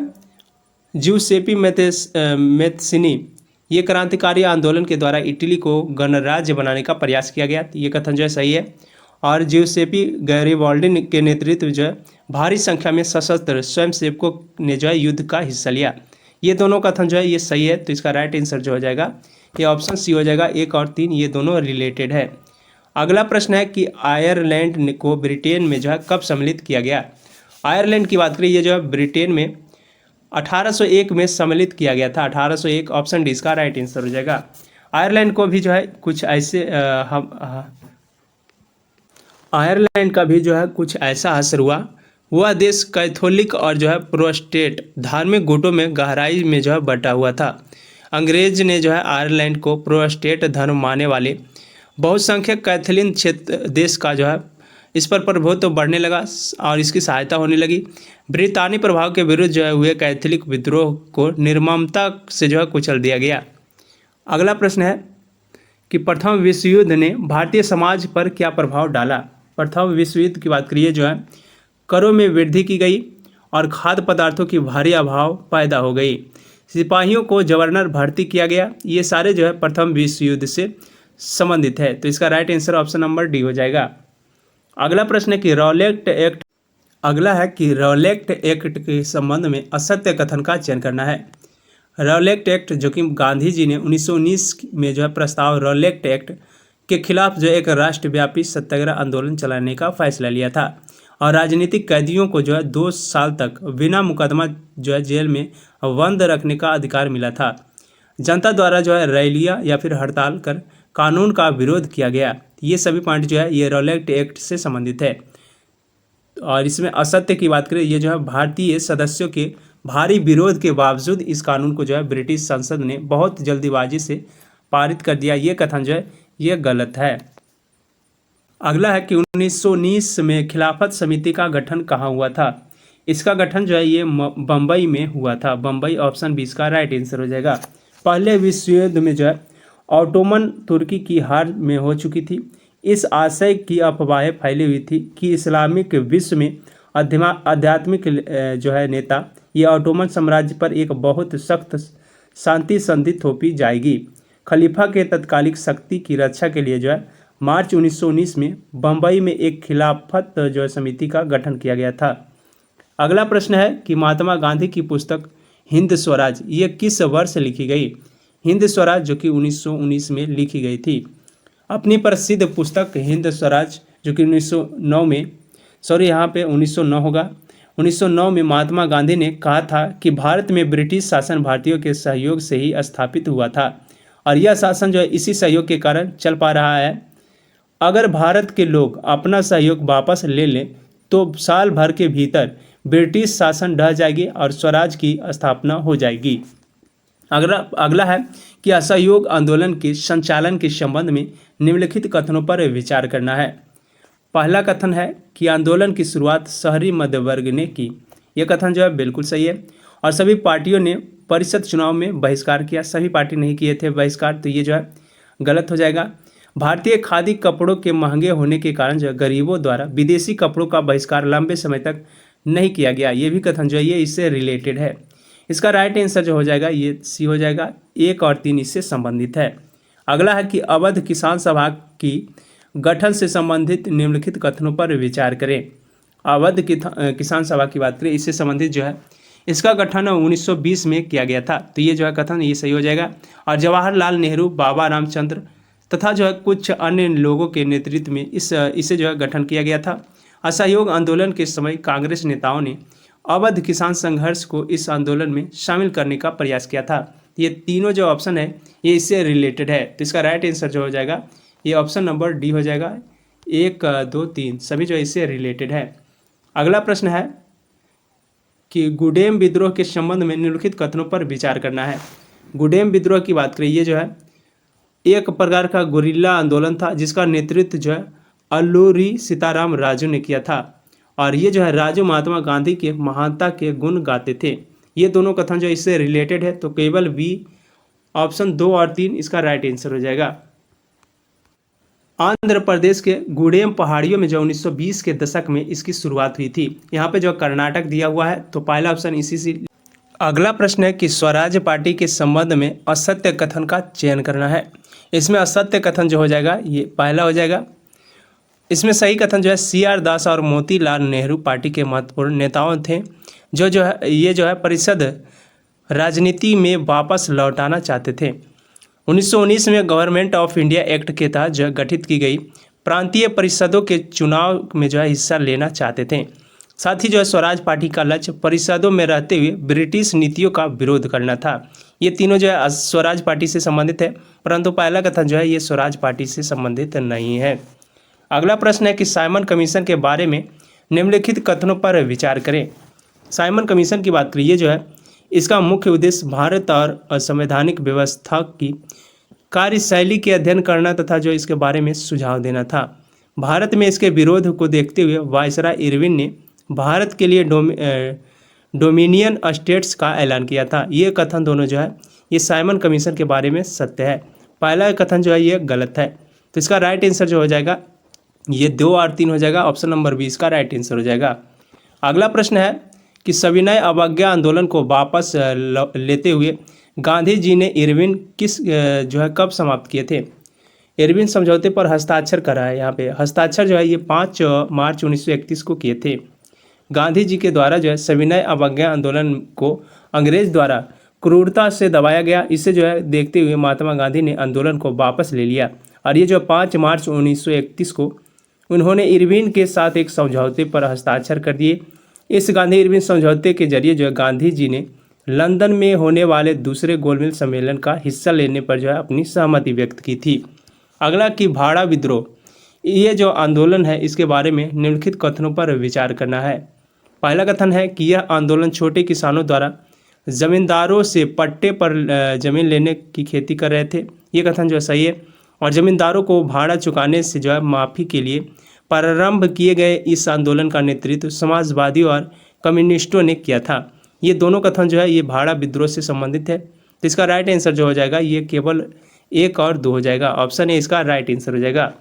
ज्यूसेपी मैत्सिनी ये क्रांतिकारी आंदोलन के द्वारा इटली को गणराज्य बनाने का प्रयास किया गया। ये कथन जो है सही है। और ज्यूसेपी गैरिबाल्डी के नेतृत्व जो है भारी संख्या में सशस्त्र स्वयंसेवकों ने जो है युद्ध का हिस्सा लिया। ये दोनों कथन जो है ये सही है। तो इसका राइट आंसर जो हो जाएगा ये ऑप्शन सी हो जाएगा। 1 और 3 ये दोनों रिलेटेड है। अगला प्रश्न है कि आयरलैंड को ब्रिटेन में जो है कब सम्मिलित किया गया। आयरलैंड की बात करें, ये जो है ब्रिटेन में 1801 में सम्मिलित किया गया था। 1801 ऑप्शन डी इसका राइट आंसर हो जाएगा। आयरलैंड को भी जो है कुछ ऐसे आयरलैंड का भी जो है कुछ ऐसा असर हुआ। वह देश कैथोलिक और जो है प्रोटेस्टेंट धार्मिक गुटों में गहराई में जो है बटा हुआ था। अंग्रेज ने जो है आयरलैंड को प्रोटेस्टेंट धर्म मानने वाले बहुसंख्यक कैथोलिक क्षेत्र देश का जो है इस पर प्रभुत्व तो बढ़ने लगा और इसकी सहायता होने लगी। ब्रितानी प्रभाव के विरुद्ध जो है हुए कैथोलिक विद्रोह को निर्ममता से जो है कुचल दिया गया। अगला प्रश्न है कि प्रथम विश्व युद्ध ने भारतीय समाज पर क्या प्रभाव डाला। प्रथम विश्व युद्ध की बात करिए, जो है करों में वृद्धि की गई और खाद्य पदार्थों की भारी अभाव पैदा हो गई। सिपाहियों को गवर्नर भर्ती किया गया। ये सारे जो है प्रथम विश्व युद्ध से संबंधित है। तो इसका right answer option number D हो जाएगा। अगला प्रश्न है कि रॉलेट एक्ट के संबंध में असत्य कथन का चयन करना है। रॉलेट एक्ट जो कि गांधी जी ने 1919 में जो है प्रस्ताव रॉलेट एक्ट के खिलाफ जो एक राष्ट्रव्यापी सत्याग्रह आंदोलन चलाने का फैसला लिया था और राजनीतिक कैदियों को जो है 2 साल तक बिना मुकदमा जो है जेल में बंद रखने का अधिकार मिला था। जनता द्वारा जो है रैलियां या फिर हड़ताल कर कानून का विरोध किया गया। ये सभी पॉइंट जो है ये रॉलेट एक्ट से संबंधित है। और इसमें असत्य की बात करें, ये जो है भारतीय सदस्यों के भारी विरोध के बावजूद इस कानून को जो है ब्रिटिश संसद ने बहुत जल्दीबाजी से पारित कर दिया। ये कथन जो है ये गलत है। अगला है कि 1919 में खिलाफत समिति का गठन कहाँ हुआ था। इसका गठन जो है ये बम्बई में हुआ था। बम्बई ऑप्शन 20 का राइट आंसर हो जाएगा। पहले विश्व युद्ध में जो है ऑटोमन तुर्की की हार में हो चुकी थी। इस आशय की अफवाहें फैली हुई थी कि इस्लामिक विश्व में आध्यात्मिक जो है नेता ये ऑटोमन साम्राज्य पर एक बहुत सख्त शांति संधि थोपी जाएगी। खलीफा के तत्कालिक शक्ति की रक्षा के लिए जो है मार्च 1919 में बम्बई में एक खिलाफत जो है समिति का गठन किया गया था। अगला प्रश्न है कि महात्मा गांधी की पुस्तक हिंद स्वराज ये किस वर्ष लिखी गई। हिंद स्वराज जो कि 1919 में लिखी गई थी। अपनी प्रसिद्ध पुस्तक हिंद स्वराज जो कि 1909 में यहाँ पे 1909 होगा। 1909 में महात्मा गांधी ने कहा था कि भारत में ब्रिटिश शासन भारतीयों के सहयोग से ही स्थापित हुआ था और यह शासन जो है इसी सहयोग के कारण चल पा रहा है। अगर भारत के लोग अपना सहयोग वापस ले लें तो साल भर के भीतर ब्रिटिश शासन ढह जाएगी और स्वराज की स्थापना हो जाएगी। अगला है कि असहयोग आंदोलन के संचालन के संबंध में निम्नलिखित कथनों पर विचार करना है। पहला कथन है कि आंदोलन की शुरुआत शहरी मध्य वर्ग ने की। यह कथन जो है बिल्कुल सही है। और सभी पार्टियों ने परिषद चुनाव में बहिष्कार किया। सभी पार्टी नहीं किए थे बहिष्कार, तो ये जो है गलत हो जाएगा। भारतीय खादी कपड़ों के महंगे होने के कारण जो गरीबों द्वारा विदेशी कपड़ों का बहिष्कार लंबे समय तक नहीं किया गया। ये भी कथन जो है ये इससे रिलेटेड है। इसका राइट आंसर जो हो जाएगा ये सी हो जाएगा। 1 और 3 इससे संबंधित है। अगला है कि अवध किसान सभा की गठन से संबंधित निम्नलिखित कथनों पर विचार करें। अवध किसान सभा की बात करें, इससे संबंधित जो है इसका गठन 1920 में किया गया था। तो ये जो है कथन ये सही हो जाएगा। और जवाहरलाल नेहरू, बाबा रामचंद्र तथा जो है कुछ अन्य लोगों के नेतृत्व में इसे जो है गठन किया गया था। असहयोग आंदोलन के समय कांग्रेस नेताओं ने अवध किसान संघर्ष को इस आंदोलन में शामिल करने का प्रयास किया था। ये तीनों जो ऑप्शन है ये इससे रिलेटेड है। तो इसका राइट आंसर जो हो जाएगा ये ऑप्शन नंबर डी हो जाएगा। 1, 2, 3 सभी जो इससे रिलेटेड है। अगला प्रश्न है कि गुडेम विद्रोह के संबंध में निम्नलिखित कथनों पर विचार करना है। गुडेम विद्रोह की बात करें, ये जो है एक प्रकार का गुरिल्ला आंदोलन था जिसका नेतृत्व जो है अल्लूरी सीताराम राजू ने किया था। और ये जो है राजू महात्मा गांधी के महानता के गुण गाते थे। ये दोनों कथन जो इससे रिलेटेड है। तो केवल बी ऑप्शन 2 और 3 इसका राइट आंसर हो जाएगा। आंध्र प्रदेश के गुडेम पहाड़ियों में जो 1920 के दशक में इसकी शुरुआत हुई थी। यहाँ पे जो कर्नाटक दिया हुआ है तो पहला ऑप्शन इसी से। अगला प्रश्न है कि स्वराज पार्टी के संबंध में असत्य कथन का चयन करना है। इसमें असत्य कथन जो हो जाएगा ये पहला हो जाएगा। इसमें सही कथन जो है CR दास और मोतीलाल नेहरू पार्टी के महत्वपूर्ण नेताओं थे जो है परिषद राजनीति में वापस लौटाना चाहते थे। 1919 में गवर्नमेंट ऑफ इंडिया एक्ट के तहत जो गठित की गई प्रांतीय परिषदों के चुनाव में जो है हिस्सा लेना चाहते थे। साथ ही जो है स्वराज पार्टी का लक्ष्य परिषदों में रहते हुए ब्रिटिश नीतियों का विरोध करना था। ये तीनों जो है स्वराज पार्टी से संबंधित है, परंतु पहला कथन जो है ये स्वराज पार्टी से संबंधित नहीं है। अगला प्रश्न है कि साइमन कमीशन के बारे में निम्नलिखित कथनों पर विचार करें। साइमन कमीशन की बात करिए, जो है इसका मुख्य उद्देश्य भारत और संवैधानिक व्यवस्था की कार्यशैली के अध्ययन करना तथा जो इसके बारे में सुझाव देना था। भारत में इसके विरोध को देखते हुए वायसराय इरविन ने भारत के लिए डोमिनियन स्टेट्स का ऐलान किया था। ये कथन दोनों जो है ये साइमन कमीशन के बारे में सत्य है। पहला कथन जो है ये गलत है। तो इसका राइट आंसर जो हो जाएगा ये 2 और 3 हो जाएगा। ऑप्शन नंबर 20 का राइट आंसर हो जाएगा। अगला प्रश्न है कि सविनय अवज्ञा आंदोलन को वापस लेते हुए गांधी जी ने इरविन जो है कब समाप्त किए थे। इरविन समझौते पर हस्ताक्षर करा है। यहाँ पे हस्ताक्षर जो है ये 5 मार्च 1931 को किए थे। गांधी जी के द्वारा जो है सविनय अवज्ञा आंदोलन को अंग्रेज द्वारा क्रूरता से दबाया गया। इसे जो है देखते हुए महात्मा गांधी ने आंदोलन को वापस ले लिया और ये जो 5 मार्च 1931 को उन्होंने इरविन के साथ एक समझौते पर हस्ताक्षर कर दिए। इस गांधी इरविन समझौते के जरिए जो है गांधी जी ने लंदन में होने वाले दूसरे गोलमेज सम्मेलन का हिस्सा लेने पर जो है अपनी सहमति व्यक्त की थी। अगला कि भाड़ा विद्रोह, ये जो आंदोलन है इसके बारे में निम्नलिखित कथनों पर विचार करना है। पहला कथन है कि यह आंदोलन छोटे किसानों द्वारा जमींदारों से पट्टे पर जमीन लेने की खेती कर रहे थे। ये कथन जो है सही है। और जमींदारों को भाड़ा चुकाने से जो है माफ़ी के लिए प्रारंभ किए गए इस आंदोलन का नेतृत्व समाजवादी और कम्युनिस्टों ने किया था। ये दोनों कथन जो है ये भाड़ा विद्रोह से संबंधित है। तो इसका राइट आंसर जो हो जाएगा ये केवल 1 और 2 हो जाएगा। ऑप्शन ए इसका राइट आंसर हो जाएगा।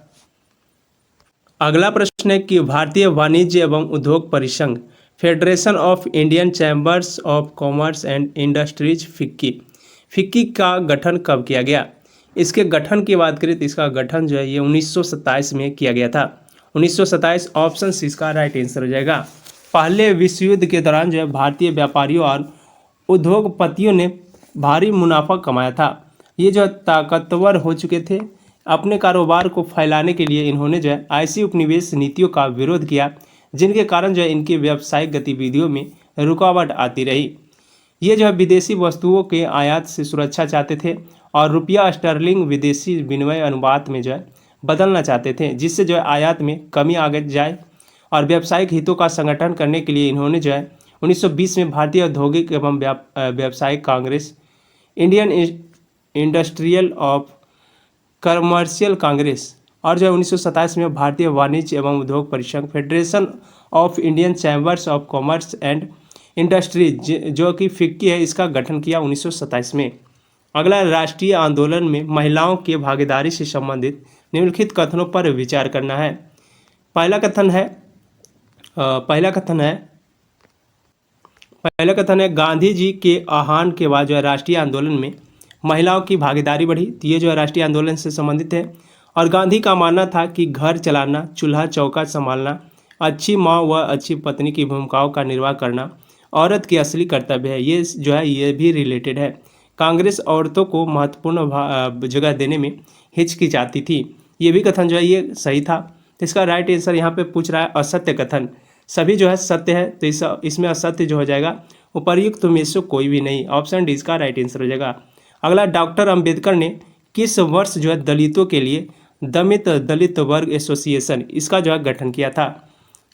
अगला प्रश्न है कि भारतीय वाणिज्य एवं उद्योग परिसंघ federation of Indian chambers of commerce and industries FICCI का गठन कब किया गया। इसके गठन की बात करें तो इसका गठन जो है ये 1927 में किया गया था। 1927 ऑप्शन सी इसका राइट आंसर हो जाएगा। पहले विश्व युद्ध के दौरान जो है भारतीय व्यापारियों और उद्योगपतियों ने भारी मुनाफा कमाया था। ये जो ताकतवर हो चुके थे। अपने कारोबार को फैलाने के लिए इन्होंने जो है ऐसी उपनिवेश नीतियों का विरोध किया जिनके कारण जो है इनकी व्यावसायिक गतिविधियों में रुकावट आती रही। ये जो है विदेशी वस्तुओं के आयात से सुरक्षा चाहते थे और रुपया स्टर्लिंग विदेशी विनिमय अनुपात में जो है बदलना चाहते थे, जिससे जो है आयात में कमी आ जाए। और व्यावसायिक हितों का संगठन करने के लिए इन्होंने जो है 1920 में भारतीय औद्योगिक एवं व्यावसायिक Congress, Indian industrial of commercial Congress और जो है 1927 में भारतीय वाणिज्य एवं उद्योग परिसंघ federation of Indian chambers of commerce and industries जो कि फिक्की है इसका गठन किया 1927 में। अगला राष्ट्रीय आंदोलन में महिलाओं की भागीदारी से संबंधित निम्नलिखित कथनों पर विचार करना है। पहला कथन है गांधी जी के आह्वान के बाद जो है राष्ट्रीय आंदोलन में महिलाओं की भागीदारी बढ़ी। तो ये जो है राष्ट्रीय आंदोलन से संबंधित है। और गांधी का मानना था कि घर चलाना, चूल्हा चौका संभालना, अच्छी माँ व अच्छी पत्नी की भूमिकाओं का निर्वाह करना औरत की असली कर्तव्य है, ये जो है ये भी रिलेटेड है। कांग्रेस औरतों को महत्वपूर्ण जगह देने में हिचकिचाती थी, ये भी कथन जो है ये सही था। तो इसका राइट आंसर यहाँ पे पूछ रहा है असत्य कथन, सभी जो है सत्य है, तो इसमें असत्य जो हो जाएगा उपर्युक्त में से कोई भी नहीं, ऑप्शन डी इसका राइट आंसर हो जाएगा। अगला, डॉक्टर अंबेडकर ने किस वर्ष जो है दलितों के लिए दमित दलित वर्ग एसोसिएशन इसका जो है गठन किया था?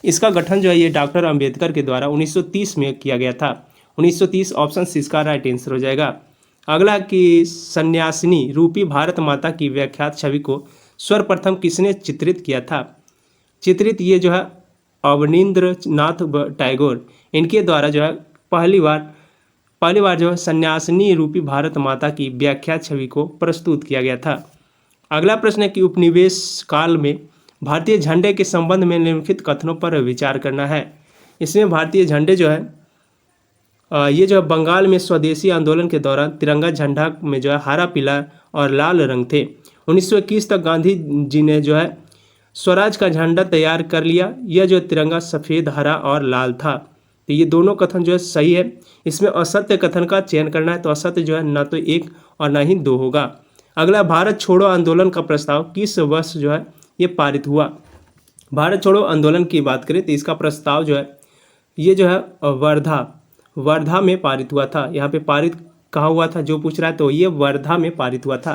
इसका गठन जो है ये डॉक्टर अंबेडकर के द्वारा 1930 में किया गया था, 1930 ऑप्शन सी इसका राइट आंसर हो जाएगा। अगला कि सन्यासिनी रूपी भारत माता की व्याख्यात छवि को सर्वप्रथम किसने चित्रित किया था? चित्रित ये जो है अवनींद्र नाथ टैगोर, इनके द्वारा जो है पहली बार जो है सन्यासिनी रूपी भारत माता की व्याख्यात छवि को प्रस्तुत किया गया था। अगला प्रश्न है कि उपनिवेश काल में भारतीय झंडे के संबंध में निम्नलिखित कथनों पर विचार करना है। इसमें भारतीय झंडे जो है ये जो है बंगाल में स्वदेशी आंदोलन के दौरान तिरंगा झंडा में जो है हरा, पीला और लाल रंग थे। 1921 तक गांधी जी ने जो है स्वराज का झंडा तैयार कर लिया, यह जो तिरंगा सफ़ेद, हरा और लाल था। तो ये दोनों कथन जो है सही है। इसमें असत्य कथन का चयन करना है, तो असत्य जो है ना तो 1 और ना ही 2 होगा। अगला, भारत छोड़ो आंदोलन का प्रस्ताव किस वर्ष जो है ये पारित हुआ? भारत छोड़ो आंदोलन की बात करें तो इसका प्रस्ताव जो है ये जो है वर्धा में पारित हुआ था। यहाँ पे पारित कहाँ हुआ था जो पूछ रहा है, तो ये वर्धा में पारित हुआ था।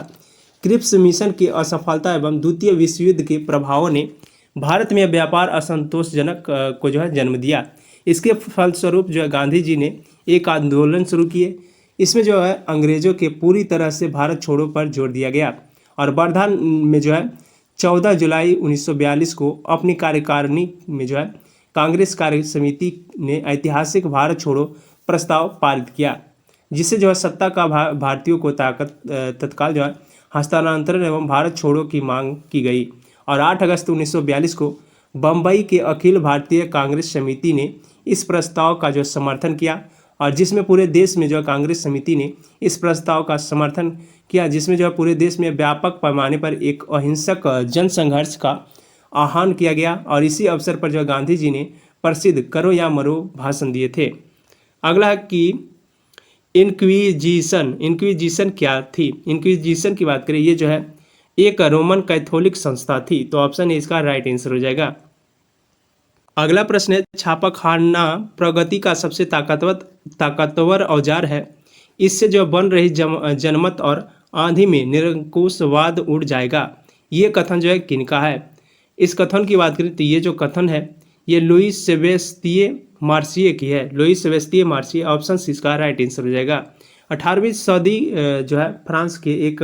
क्रिप्स मिशन की असफलता एवं द्वितीय विश्व युद्ध के प्रभावों ने भारत में व्यापार असंतोषजनक को जो है जन्म दिया। इसके फलस्वरूप जो है गांधी जी ने एक आंदोलन शुरू किए। इसमें जो है अंग्रेजों के पूरी तरह से भारत छोड़ो पर जोर दिया गया और वर्धा में जो है 14 जुलाई 1942 को अपनी कार्यकारिणी में जो है कांग्रेस कार्य समिति ने ऐतिहासिक भारत छोड़ो प्रस्ताव पारित किया, जिससे जो है सत्ता का भारतीयों को तत्काल जो है हस्तांतरण एवं भारत छोड़ो की मांग की गई। और 8 अगस्त 1942 को बम्बई के अखिल भारतीय कांग्रेस समिति ने इस प्रस्ताव का जो समर्थन किया और जिसमें पूरे देश में जो कांग्रेस समिति ने इस प्रस्ताव का समर्थन किया, जिसमें जो है पूरे देश में व्यापक पैमाने पर एक अहिंसक जन संघर्ष का आह्वान किया गया और इसी अवसर पर जो गांधी जी ने प्रसिद्ध करो या मरो भाषण दिए थे। अगला है कि इंक्विजिशन क्या थी? इंक्विजिशन की बात करें, ये जो है एक रोमन कैथोलिक संस्था थी, तो ऑप्शन ए इसका राइट आंसर हो जाएगा। अगला प्रश्न है, छापाखाना प्रगति का सबसे ताकतवर औजार है, इससे जो बन रही जनमत और आंधी में निरंकुशवाद उड़ जाएगा, ये कथन जो है किनका है? इस कथन की बात करें तो ये जो कथन है ये लुईस सेबेस्तिये मार्सिये की है, लुईस सेबेस्तिये मार्सिये, ऑप्शन सी इसका राइट आंसर हो जाएगा। 18वीं सदी जो है फ्रांस के एक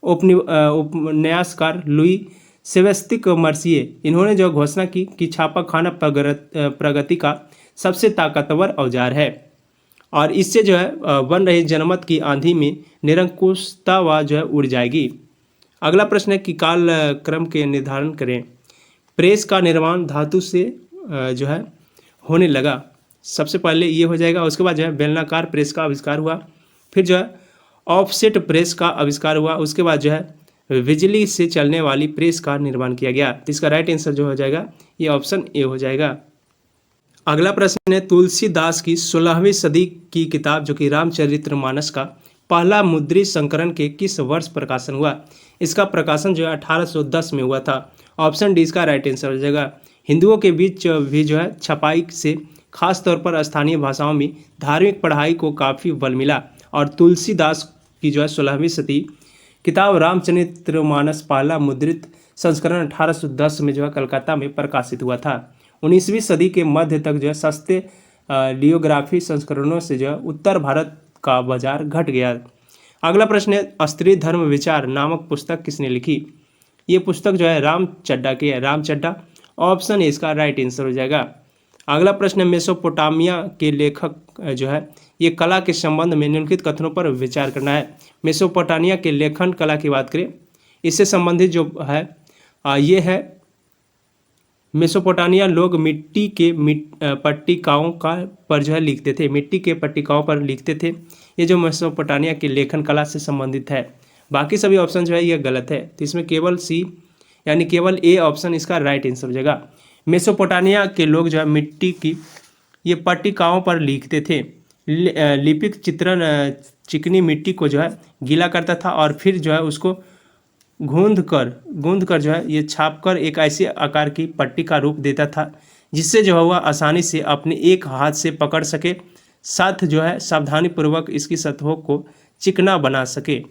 उपन्यासकार लुई सेबेस्तिये मार्सिये, इन्होंने जो घोषणा की कि छापाखाना प्रगति का सबसे ताकतवर औजार है और इससे जो है बन रही जनमत की आंधी में निरंकुशता व जो है उड़ जाएगी। अगला प्रश्न है कि काल क्रम के निर्धारण करें। प्रेस का निर्माण धातु से जो है होने लगा, सबसे पहले ये हो जाएगा। उसके बाद जो है बेलनाकार प्रेस का आविष्कार हुआ, फिर जो है ऑफसेट प्रेस का आविष्कार हुआ, उसके बाद जो है बिजली से चलने वाली प्रेस का निर्माण किया गया। तो इसका राइट आंसर जो हो जाएगा ये ऑप्शन ए हो जाएगा। अगला प्रश्न है, तुलसीदास की 16वीं सदी की किताब जो कि रामचरितमानस का पहला मुद्रित संस्करण के किस वर्ष प्रकाशन हुआ? इसका प्रकाशन जो है 1810 में हुआ था, ऑप्शन डी इसका राइट आंसर हो जाएगा। हिंदुओं के बीच भी जो है छपाई से खास तौर पर स्थानीय भाषाओं में धार्मिक पढ़ाई को काफ़ी बल मिला और तुलसीदास की जो है 16वीं सदी किताब रामचरितमानस पहला मुद्रित संस्करण 1810 में जो है कलकत्ता में प्रकाशित हुआ था। 19वीं सदी के मध्य तक जो है सस्ते लियोग्राफी संस्करणों से जो है उत्तर भारत का बाजार घट गया। अगला प्रश्न है, स्त्री धर्म विचार नामक पुस्तक किसने लिखी? ये पुस्तक जो है राम चड्ढा की है, राम चड्ढा, ऑप्शन ए इसका राइट आंसर हो जाएगा। अगला प्रश्न है, मेसोपोटामिया के लेखक जो है ये कला के संबंध में निम्नलिखित कथनों पर विचार करना है। मेसोपोटामिया के लेखन कला की बात करें, इससे संबंधित जो है ये है मेसोपोटामिया लोग मिट्टी के पट्टिकाओं का पर जो है लिखते थे, मिट्टी के पट्टिकाओं पर लिखते थे। ये जो मेसोपोटामिया के लेखन कला से संबंधित है। बाकी सभी ऑप्शन जो है ये गलत है, तो इसमें केवल सी यानी केवल ए ऑप्शन इसका राइट आंसर हो जाएगा। मेसोपोटामिया के लोग जो है मिट्टी की ये पट्टिकाओं पर लिखते थे। लिपिक चित्रण चिकनी मिट्टी को जो है गीला करता था और फिर जो है उसको गूंद कर जो है ये छाप कर एक ऐसे आकार की पट्टी का रूप देता था जिससे जो है वह आसानी से अपने एक हाथ से पकड़ सके, साथ जो है सावधानी पूर्वक इसकी सतहों को चिकना बना सके।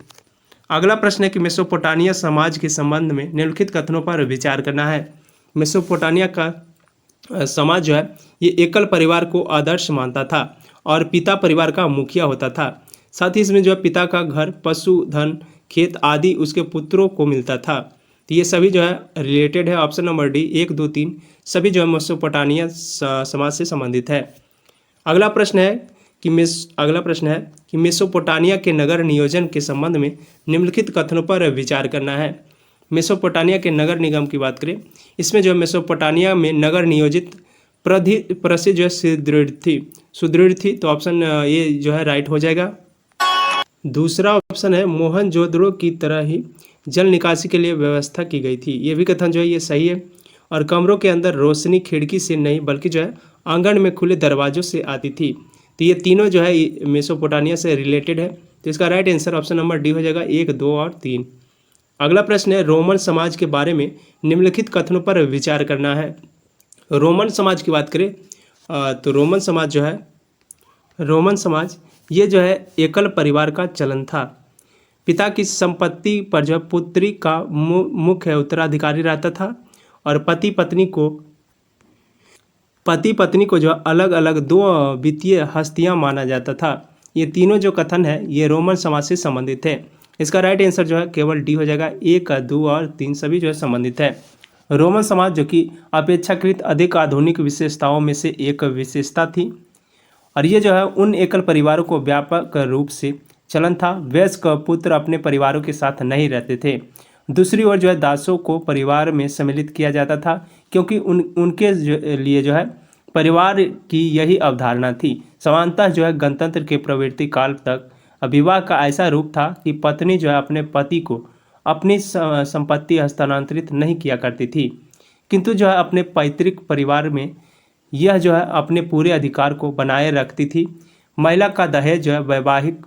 अगला प्रश्न है कि मेसोपोटामिया समाज के संबंध में निम्नलिखित कथनों पर विचार करना है। मेसोपोटामिया का समाज जो है ये एकल परिवार को आदर्श मानता था और पिता परिवार का मुखिया होता था। साथ ही इसमें जो है पिता का घर, पशु धन, खेत आदि उसके पुत्रों को मिलता था। तो ये सभी जो है रिलेटेड है। ऑप्शन नंबर डी 1, 2, 3 सभी जो है मेसोपोटामिया समाज से संबंधित है। अगला प्रश्न है कि मेसोपोटामिया के नगर नियोजन के संबंध में निम्नलिखित कथनों पर विचार करना है। मेसोपोटामिया के नगर निगम की बात करें, इसमें जो है मेसोपोटामिया में नगर नियोजित प्रसिद्ध जो है सुदृढ़ थी। तो ऑप्शन ये जो है राइट हो जाएगा। दूसरा ऑप्शन है मोहनजोदड़ो की तरह ही जल निकासी के लिए व्यवस्था की गई थी। ये भी कथन जो है ये सही है। और कमरों के अंदर रोशनी खिड़की से नहीं बल्कि जो है आंगन में खुले दरवाजों से आती थी। तो ये तीनों जो है मेसोपोटामिया से रिलेटेड है। तो इसका right answer option number D हो जाएगा 1, 2 और 3। अगला प्रश्न है रोमन समाज के बारे में निम्नलिखित कथनों पर विचार करना है। रोमन समाज की बात करें तो रोमन समाज ये जो है एकल परिवार का चलन था। पिता की संपत्ति पर जो है पुत्री का मुख्य उत्तराधिकारी रहता था और पति पत्नी को जो अलग अलग 2 वित्तीय हस्तियां माना जाता था। ये तीनों जो कथन है ये रोमन समाज से संबंधित है। इसका राइट आंसर जो है केवल डी हो जाएगा। 1, 2 और 3 सभी जो है संबंधित है। रोमन समाज जो कि अपेक्षाकृत अधिक आधुनिक विशेषताओं में से एक विशेषता थी और ये जो है उन एकल परिवारों को व्यापक रूप से चलन था। वयस्क पुत्र अपने परिवारों के साथ नहीं रहते थे। दूसरी ओर जो है दासों को परिवार में सम्मिलित किया जाता था क्योंकि उनके लिए जो है परिवार की यही अवधारणा थी। समानतः जो है गणतंत्र के प्रवृत्ति काल तक विवाह का ऐसा रूप था कि पत्नी जो है अपने पति को अपनी संपत्ति हस्तांतरित नहीं किया करती थी, किंतु जो है अपने पैतृक परिवार में यह जो है अपने पूरे अधिकार को बनाए रखती थी। महिला का दहेज जो है वैवाहिक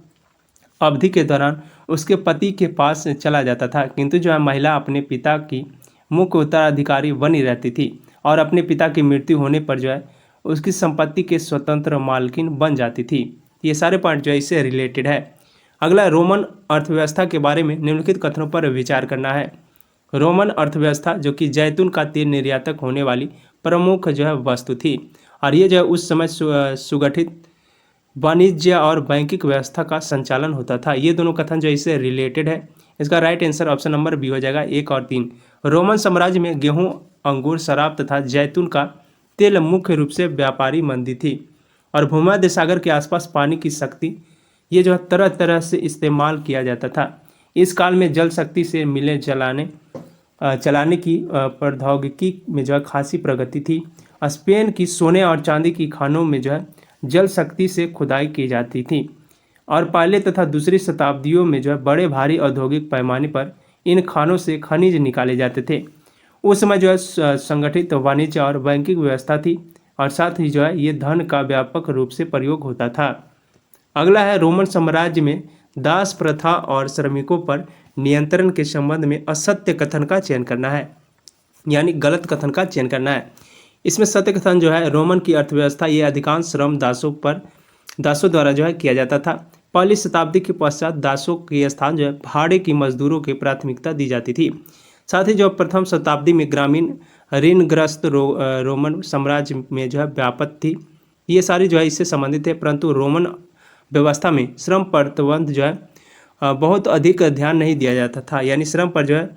अवधि के दौरान उसके पति के पास चला जाता था, किंतु जो है महिला अपने पिता की मुख्य उत्तराधिकारी बनी रहती थी और अपने पिता की मृत्यु होने पर जो है उसकी संपत्ति के स्वतंत्र मालकिन बन जाती थी। ये सारे पॉइंट जो है इससे रिलेटेड है। अगला रोमन अर्थव्यवस्था के बारे में निम्नलिखित कथनों पर विचार करना है। रोमन अर्थव्यवस्था जो कि जैतून का तेल निर्यातक होने वाली प्रमुख जो है वस्तु थी और ये जो है उस समय सुगठित वाणिज्य और बैंकिंग व्यवस्था का संचालन होता था। ये दोनों कथन जो इससे रिलेटेड है। इसका right answer option number B हो जाएगा 1 और 3। रोमन साम्राज्य में गेहूं, अंगूर, शराब तथा जैतून का तेल मुख्य रूप से व्यापारी मंदी थी और भूमध्य सागर के आसपास पानी की शक्ति ये जो है तरह तरह से इस्तेमाल किया जाता था। इस काल में जल शक्ति से मिलें चलाने की प्रौद्योगिकी में जो है खासी प्रगति थी। स्पेन की सोने और चांदी की खानों में जो है जल शक्ति से खुदाई की जाती थी और पहले तथा दूसरी शताब्दियों में जो है बड़े भारी औद्योगिक पैमाने पर इन खानों से खनिज निकाले जाते थे। उस समय जो है संगठित वाणिज्य और बैंकिंग व्यवस्था थी और साथ ही जो है ये धन का व्यापक रूप से प्रयोग होता था। अगला है रोमन साम्राज्य में दास प्रथा और श्रमिकों पर नियंत्रण के संबंध में असत्य कथन का चयन करना है, यानी गलत कथन का चयन करना है। इसमें सत्य कथन जो है रोमन की अर्थव्यवस्था ये अधिकांश श्रम दासों द्वारा जो है किया जाता था। पहली शताब्दी के पश्चात दासों के स्थान जो है भाड़े की मजदूरों की प्राथमिकता दी जाती थी। साथ ही जो प्रथम शताब्दी में ग्रामीण ऋणग्रस्त रोमन साम्राज्य में जो है व्यापक थी। ये सारी जो है इससे संबंधित है, परंतु रोमन व्यवस्था में श्रम प्रतिबंध जो है बहुत अधिक ध्यान नहीं दिया जाता था, यानी श्रम पर जो है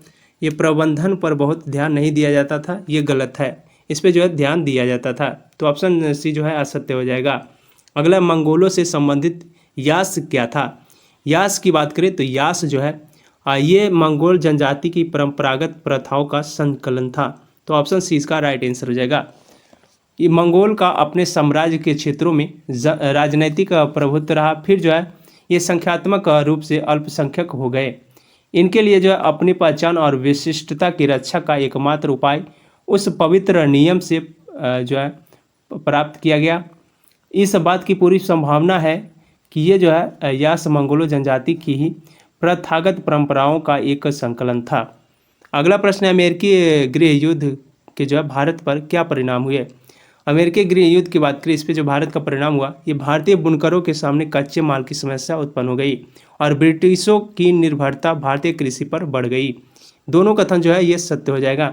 ये प्रबंधन पर बहुत ध्यान नहीं दिया जाता था। ये गलत है, इस पर जो है ध्यान दिया जाता था। तो ऑप्शन सी जो है असत्य हो जाएगा। अगला मंगोलों से संबंधित यास क्या था। यास की बात करें तो यास जो है ये मंगोल जनजाति की परंपरागत प्रथाओं का संकलन था। तो ऑप्शन सी इसका राइट आंसर हो जाएगा। ये मंगोल का अपने साम्राज्य के क्षेत्रों में राजनैतिक प्रभुत्व रहा, फिर जो है ये संख्यात्मक रूप से अल्पसंख्यक हो गए। इनके लिए जो है अपनी पहचान और विशिष्टता की रक्षा का एकमात्र उपाय उस पवित्र नियम से जो है प्राप्त किया गया। इस बात की पूरी संभावना है कि ये जो है यास मंगोलो जनजाति की ही प्रथागत परंपराओं का एक संकलन था। अगला प्रश्न है, अमेरिकी गृह युद्ध के जो है भारत पर क्या परिणाम हुए। अमेरिकी गृह युद्ध की बात करें, इस पर जो भारत का परिणाम हुआ, ये भारतीय बुनकरों के सामने कच्चे माल की समस्या उत्पन्न हो गई और ब्रिटिशों की निर्भरता भारतीय कृषि पर बढ़ गई। दोनों कथन जो है ये सत्य हो जाएगा,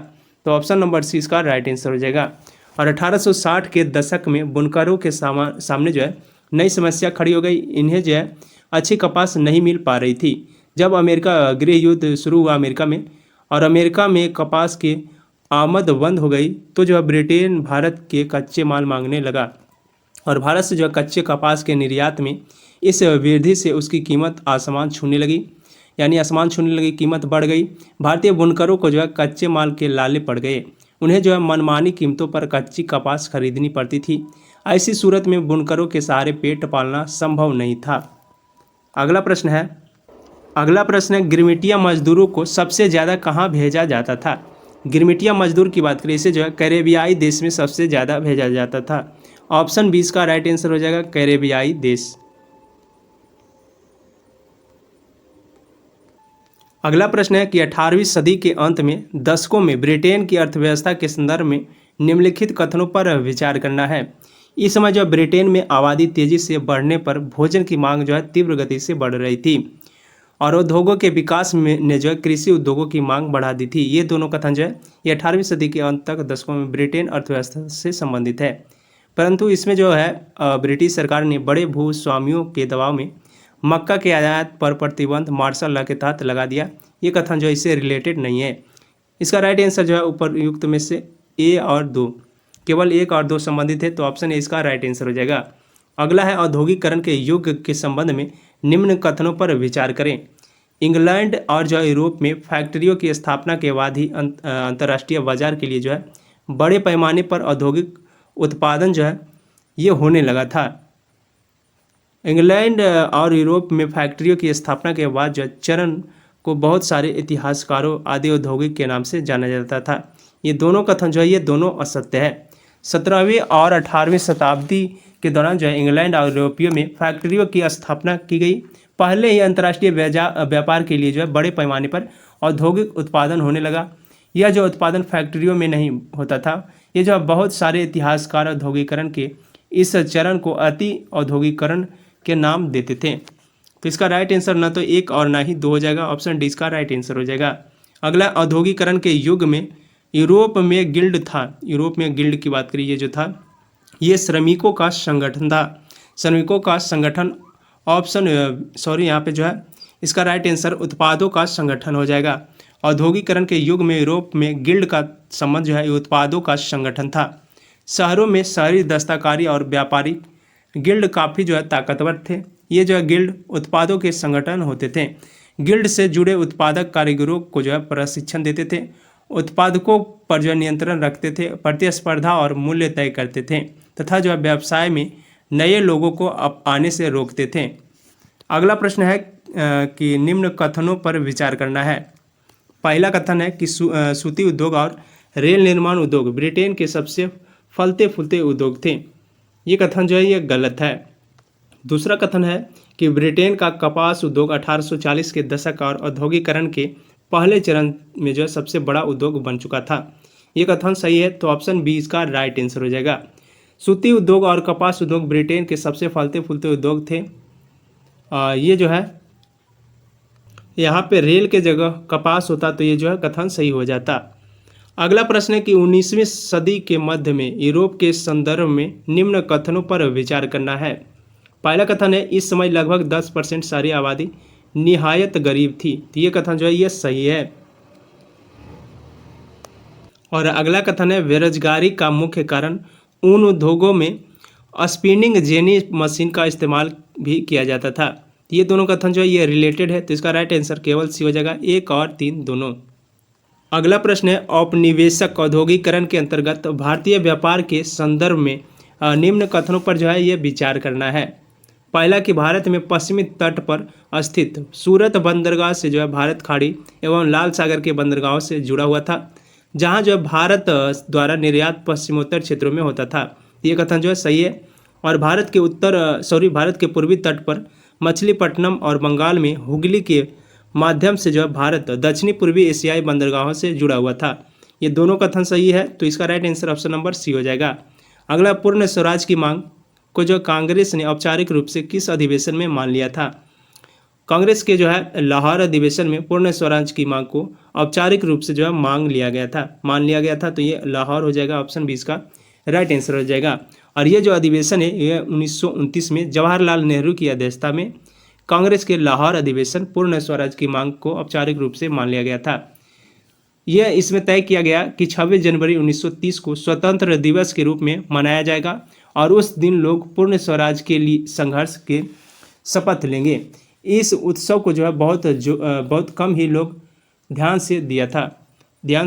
तो ऑप्शन नंबर सी इसका राइट आंसर हो जाएगा। और 1860 के दशक में बुनकरों के सामने जो है नई समस्या खड़ी हो गई। इन्हें जो है अच्छी कपास नहीं मिल पा रही थी। जब अमेरिका गृह युद्ध शुरू हुआ अमेरिका में, और अमेरिका में कपास की आमद बंद हो गई, तो जो है ब्रिटेन भारत के कच्चे माल मांगने लगा और भारत से जो है कच्चे कपास के निर्यात में इस वृद्धि से उसकी कीमत आसमान छूने लगी, यानी आसमान छूने लगी, कीमत बढ़ गई। भारतीय बुनकरों को जो है कच्चे माल के लाले पड़ गए। उन्हें जो है मनमानी कीमतों पर कच्ची कपास खरीदनी पड़ती थी। ऐसी सूरत में बुनकरों के सहारे पेट पालना संभव नहीं था। अगला प्रश्न है, गिरमिटिया मजदूरों को सबसे ज़्यादा कहाँ भेजा जाता था। गिरमिटिया मजदूर की बात करें, इसे जो है कैरेबियाई देश में सबसे ज़्यादा भेजा जाता था। ऑप्शन 20 का राइट आंसर हो जाएगा, कैरेबियाई देश। अगला प्रश्न है कि 18वीं सदी के अंत में दशकों में ब्रिटेन की अर्थव्यवस्था के संदर्भ में निम्नलिखित कथनों पर विचार करना है। इस समय जो ब्रिटेन में आबादी तेजी से बढ़ने पर भोजन की मांग जो है तीव्र गति से बढ़ रही थी और उद्योगों के विकास में ने जो है कृषि उद्योगों की मांग बढ़ा दी थी। ये दोनों कथन जो है ये 18वीं सदी के अंत तक दशकों में ब्रिटेन अर्थव्यवस्था से संबंधित है। परंतु इसमें जो है ब्रिटिश सरकार ने बड़े भूस्वामियों के दबाव में मक्का के आयात पर प्रतिबंध मार्शल लॉ के तहत लगा दिया। ये कथन जो है इससे रिलेटेड नहीं है। इसका राइट आंसर जो है उपयुक्त में से ए और 2, केवल 1 और 2 संबंधित है, तो ऑप्शन ए इसका राइट आंसर हो जाएगा। अगला है, औद्योगिकरण के युग के संबंध में निम्न कथनों पर विचार करें। इंग्लैंड और जो यूरोप में फैक्ट्रियों की स्थापना के बाद ही अंतर्राष्ट्रीय बाजार के लिए जो है बड़े पैमाने पर औद्योगिक उत्पादन जो है ये होने लगा था। इंग्लैंड और यूरोप में फैक्ट्रियों की स्थापना के बाद जो चरण को बहुत सारे इतिहासकारों आदि औद्योगिक के नाम से जाना जाता था। ये दोनों कथन जो है ये दोनों असत्य है। 17वीं और 18वीं शताब्दी के दौरान जो है इंग्लैंड और यूरोपियों में फैक्ट्रियों की स्थापना की गई। पहले ही अंतर्राष्ट्रीय व्यापार के लिए जो है बड़े पैमाने पर औद्योगिक उत्पादन होने लगा। यह जो उत्पादन फैक्ट्रियों में नहीं होता था, ये जो बहुत सारे इतिहासकार औद्योगिकरण के इस चरण को अति औद्योगिकरण के नाम देते थे। तो इसका राइट आंसर ना तो 1 और ना ही 2 हो जाएगा, ऑप्शन डी इसका राइट आंसर हो जाएगा। अगला, औद्योगिकरण के युग में यूरोप में गिल्ड था। यूरोप में गिल्ड की बात करिए जो था ये श्रमिकों का संगठन था। श्रमिकों का संगठन ऑप्शन यहाँ पे जो है इसका राइट आंसर उत्पादों का संगठन हो जाएगा। औद्योगिकरण के युग में यूरोप में गिल्ड का संबंध जो है उत्पादों का संगठन था। शहरों में शहरी दस्तकारी और व्यापारी गिल्ड काफ़ी जो है ताकतवर थे। ये जो है गिल्ड उत्पादों के संगठन होते थे। गिल्ड से जुड़े उत्पादक कारीगरों को जो है प्रशिक्षण देते थे, उत्पादकों पर जो है नियंत्रण रखते थे, प्रतिस्पर्धा और मूल्य तय करते थे तथा जो है व्यवसाय में नए लोगों को आने से रोकते थे। अगला प्रश्न है कि निम्न कथनों पर विचार करना है। पहला कथन है कि सूती उद्योग और रेल निर्माण उद्योग ब्रिटेन के सबसे फलते फूलते उद्योग थे। ये कथन जो है ये गलत है। दूसरा कथन है कि ब्रिटेन का कपास उद्योग 1840 के दशक और औद्योगिकरण के पहले चरण में जो है सबसे बड़ा उद्योग बन चुका था। ये कथन सही है, तो ऑप्शन बी इसका राइट आंसर हो जाएगा। सूती उद्योग और कपास उद्योग ब्रिटेन के सबसे फलते फूलते उद्योग थे। ये जो है यहाँ पे रेल के जगह कपास होता तो ये जो है कथन सही हो जाता। अगला प्रश्न है कि 19वीं सदी के मध्य में यूरोप के संदर्भ में निम्न कथनों पर विचार करना है। पहला कथन है इस समय लगभग 10% सारी आबादी निहायत गरीब थी। तो ये कथन जो है ये सही है। और अगला कथन है बेरोजगारी का मुख्य कारण ऊन उद्योगों में स्पिनिंग जेनी मशीन का इस्तेमाल भी किया जाता था। ये दोनों कथन जो है ये रिलेटेड है, तो इसका राइट आंसर केवल सी हो जाएगा, 1 और 3 दोनों। अगला प्रश्न है औपनिवेशिक औद्योगिकरण के अंतर्गत भारतीय व्यापार के संदर्भ में निम्न कथनों पर जो है ये विचार करना है। पहला कि भारत में पश्चिमी तट पर स्थित सूरत बंदरगाह से जो है भारत खाड़ी एवं लाल सागर के बंदरगाहों से जुड़ा हुआ था, जहां जो है भारत द्वारा निर्यात पश्चिमोत्तर क्षेत्रों में होता था। ये कथन जो है सही है। और भारत के पूर्वी तट पर मछलीपट्टनम और बंगाल में हुगली के माध्यम से जो है भारत दक्षिणी पूर्वी एशियाई बंदरगाहों से जुड़ा हुआ था। ये दोनों कथन सही है, तो इसका right answer option number C हो जाएगा। अगला, पूर्ण स्वराज की मांग को जो कांग्रेस ने औपचारिक रूप से किस अधिवेशन में मान लिया था? कांग्रेस के जो है लाहौर अधिवेशन में पूर्ण स्वराज की मांग को औपचारिक रूप से जो है मान लिया गया था, तो ये लाहौर हो जाएगा, ऑप्शन 20 का राइट आंसर हो जाएगा। और ये जो अधिवेशन है ये 1929 में जवाहरलाल नेहरू की अध्यक्षता में कांग्रेस के लाहौर अधिवेशन पूर्ण स्वराज की मांग को औपचारिक रूप से मान लिया गया था। यह इसमें तय किया गया कि 26 जनवरी 1930 को स्वतंत्र दिवस के रूप में मनाया जाएगा और उस दिन लोग पूर्ण स्वराज के लिए संघर्ष के शपथ लेंगे। इस उत्सव को जो है बहुत कम ही लोग ध्यान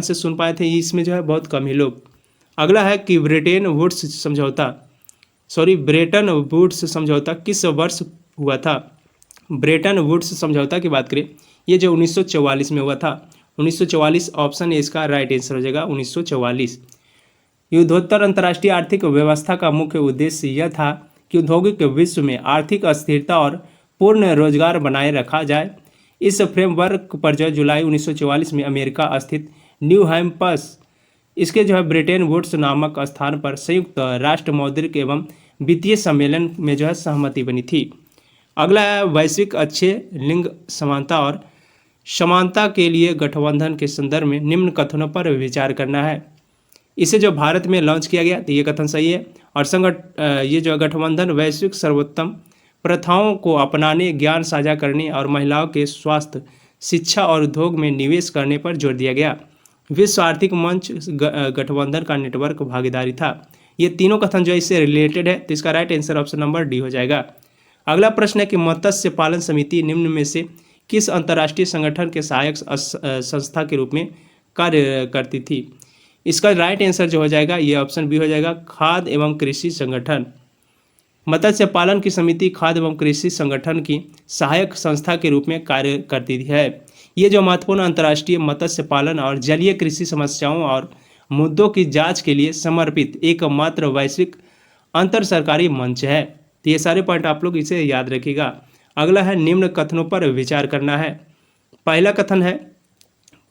से सुन पाए थे, इसमें जो है बहुत कम ही लोग। अगला है कि ब्रेटन वुड्स समझौता किस वर्ष हुआ था? ब्रेटन वुड्स समझौता की बात करें, ये जो 1944 में हुआ था, 1944 ऑप्शन ए इसका राइट आंसर हो जाएगा, 1944। युद्धोत्तर अंतर्राष्ट्रीय आर्थिक व्यवस्था का मुख्य उद्देश्य यह था कि औद्योगिक विश्व में आर्थिक अस्थिरता और पूर्ण रोजगार बनाए रखा जाए। इस फ्रेमवर्क पर जो जुलाई 1944 में अमेरिका स्थित न्यू हैम्पस इसके जो है ब्रेटन वुड्स नामक स्थान पर संयुक्त राष्ट्र मौद्रिक एवं वित्तीय सम्मेलन में जो है सहमति बनी थी। अगला है वैश्विक अच्छे लिंग समानता और समानता के लिए गठबंधन के संदर्भ में निम्न कथनों पर विचार करना है। इसे जो भारत में लॉन्च किया गया तो ये कथन सही है। और ये जो गठबंधन वैश्विक सर्वोत्तम प्रथाओं को अपनाने, ज्ञान साझा करने और महिलाओं के स्वास्थ्य, शिक्षा और उद्योग में निवेश करने पर जोर दिया गया। विश्व आर्थिक मंच गठबंधन का नेटवर्क भागीदारी था। ये तीनों कथन जो इससे रिलेटेड है, तो इसका right answer option number D हो जाएगा। अगला प्रश्न है कि मत्स्य पालन समिति निम्न में से किस अंतर्राष्ट्रीय संगठन के सहायक संस्था के रूप में कार्य करती थी? इसका राइट आंसर जो हो जाएगा ये ऑप्शन बी हो जाएगा, खाद्य एवं कृषि संगठन। मत्स्य पालन की समिति खाद्य एवं कृषि संगठन की सहायक संस्था के रूप में कार्य करती है। ये जो महत्वपूर्ण अंतर्राष्ट्रीय मत्स्य पालन और जलीय कृषि समस्याओं और मुद्दों की जांच के लिए समर्पित एकमात्र वैश्विक अंतर सरकारी मंच है। तो ये सारे पॉइंट आप लोग इसे याद रखिएगा। अगला है निम्न कथनों पर विचार करना है। पहला कथन है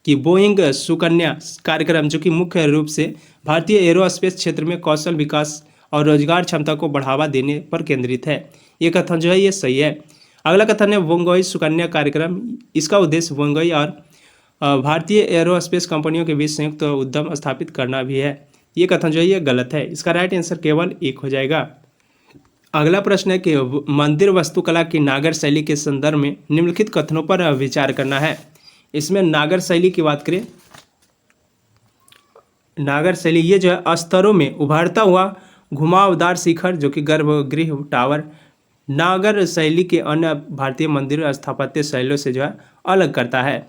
कि बोइंग सुकन्या कार्यक्रम जो कि मुख्य रूप से भारतीय एरोस्पेस क्षेत्र में कौशल विकास और रोजगार क्षमता को बढ़ावा देने पर केंद्रित है। ये कथन जो है ये सही है। अगला कथन है वोंगई सुकन्या कार्यक्रम, इसका उद्देश्य वोंगई और भारतीय एरोस्पेस कंपनियों के बीच संयुक्त उद्यम स्थापित करना भी है। ये कथन जो है ये गलत है। इसका राइट आंसर केवल एक हो जाएगा। अगला प्रश्न है कि मंदिर वास्तुकला की नागर शैली के संदर्भ में निम्नलिखित कथनों पर विचार करना है। इसमें नागर शैली की बात करें, नागर शैली ये जो है स्तरों में उभरता हुआ घुमावदार शिखर जो कि गर्भगृह टावर नागर शैली के अन्य भारतीय मंदिर स्थापत्य शैलियों से जो है अलग करता है।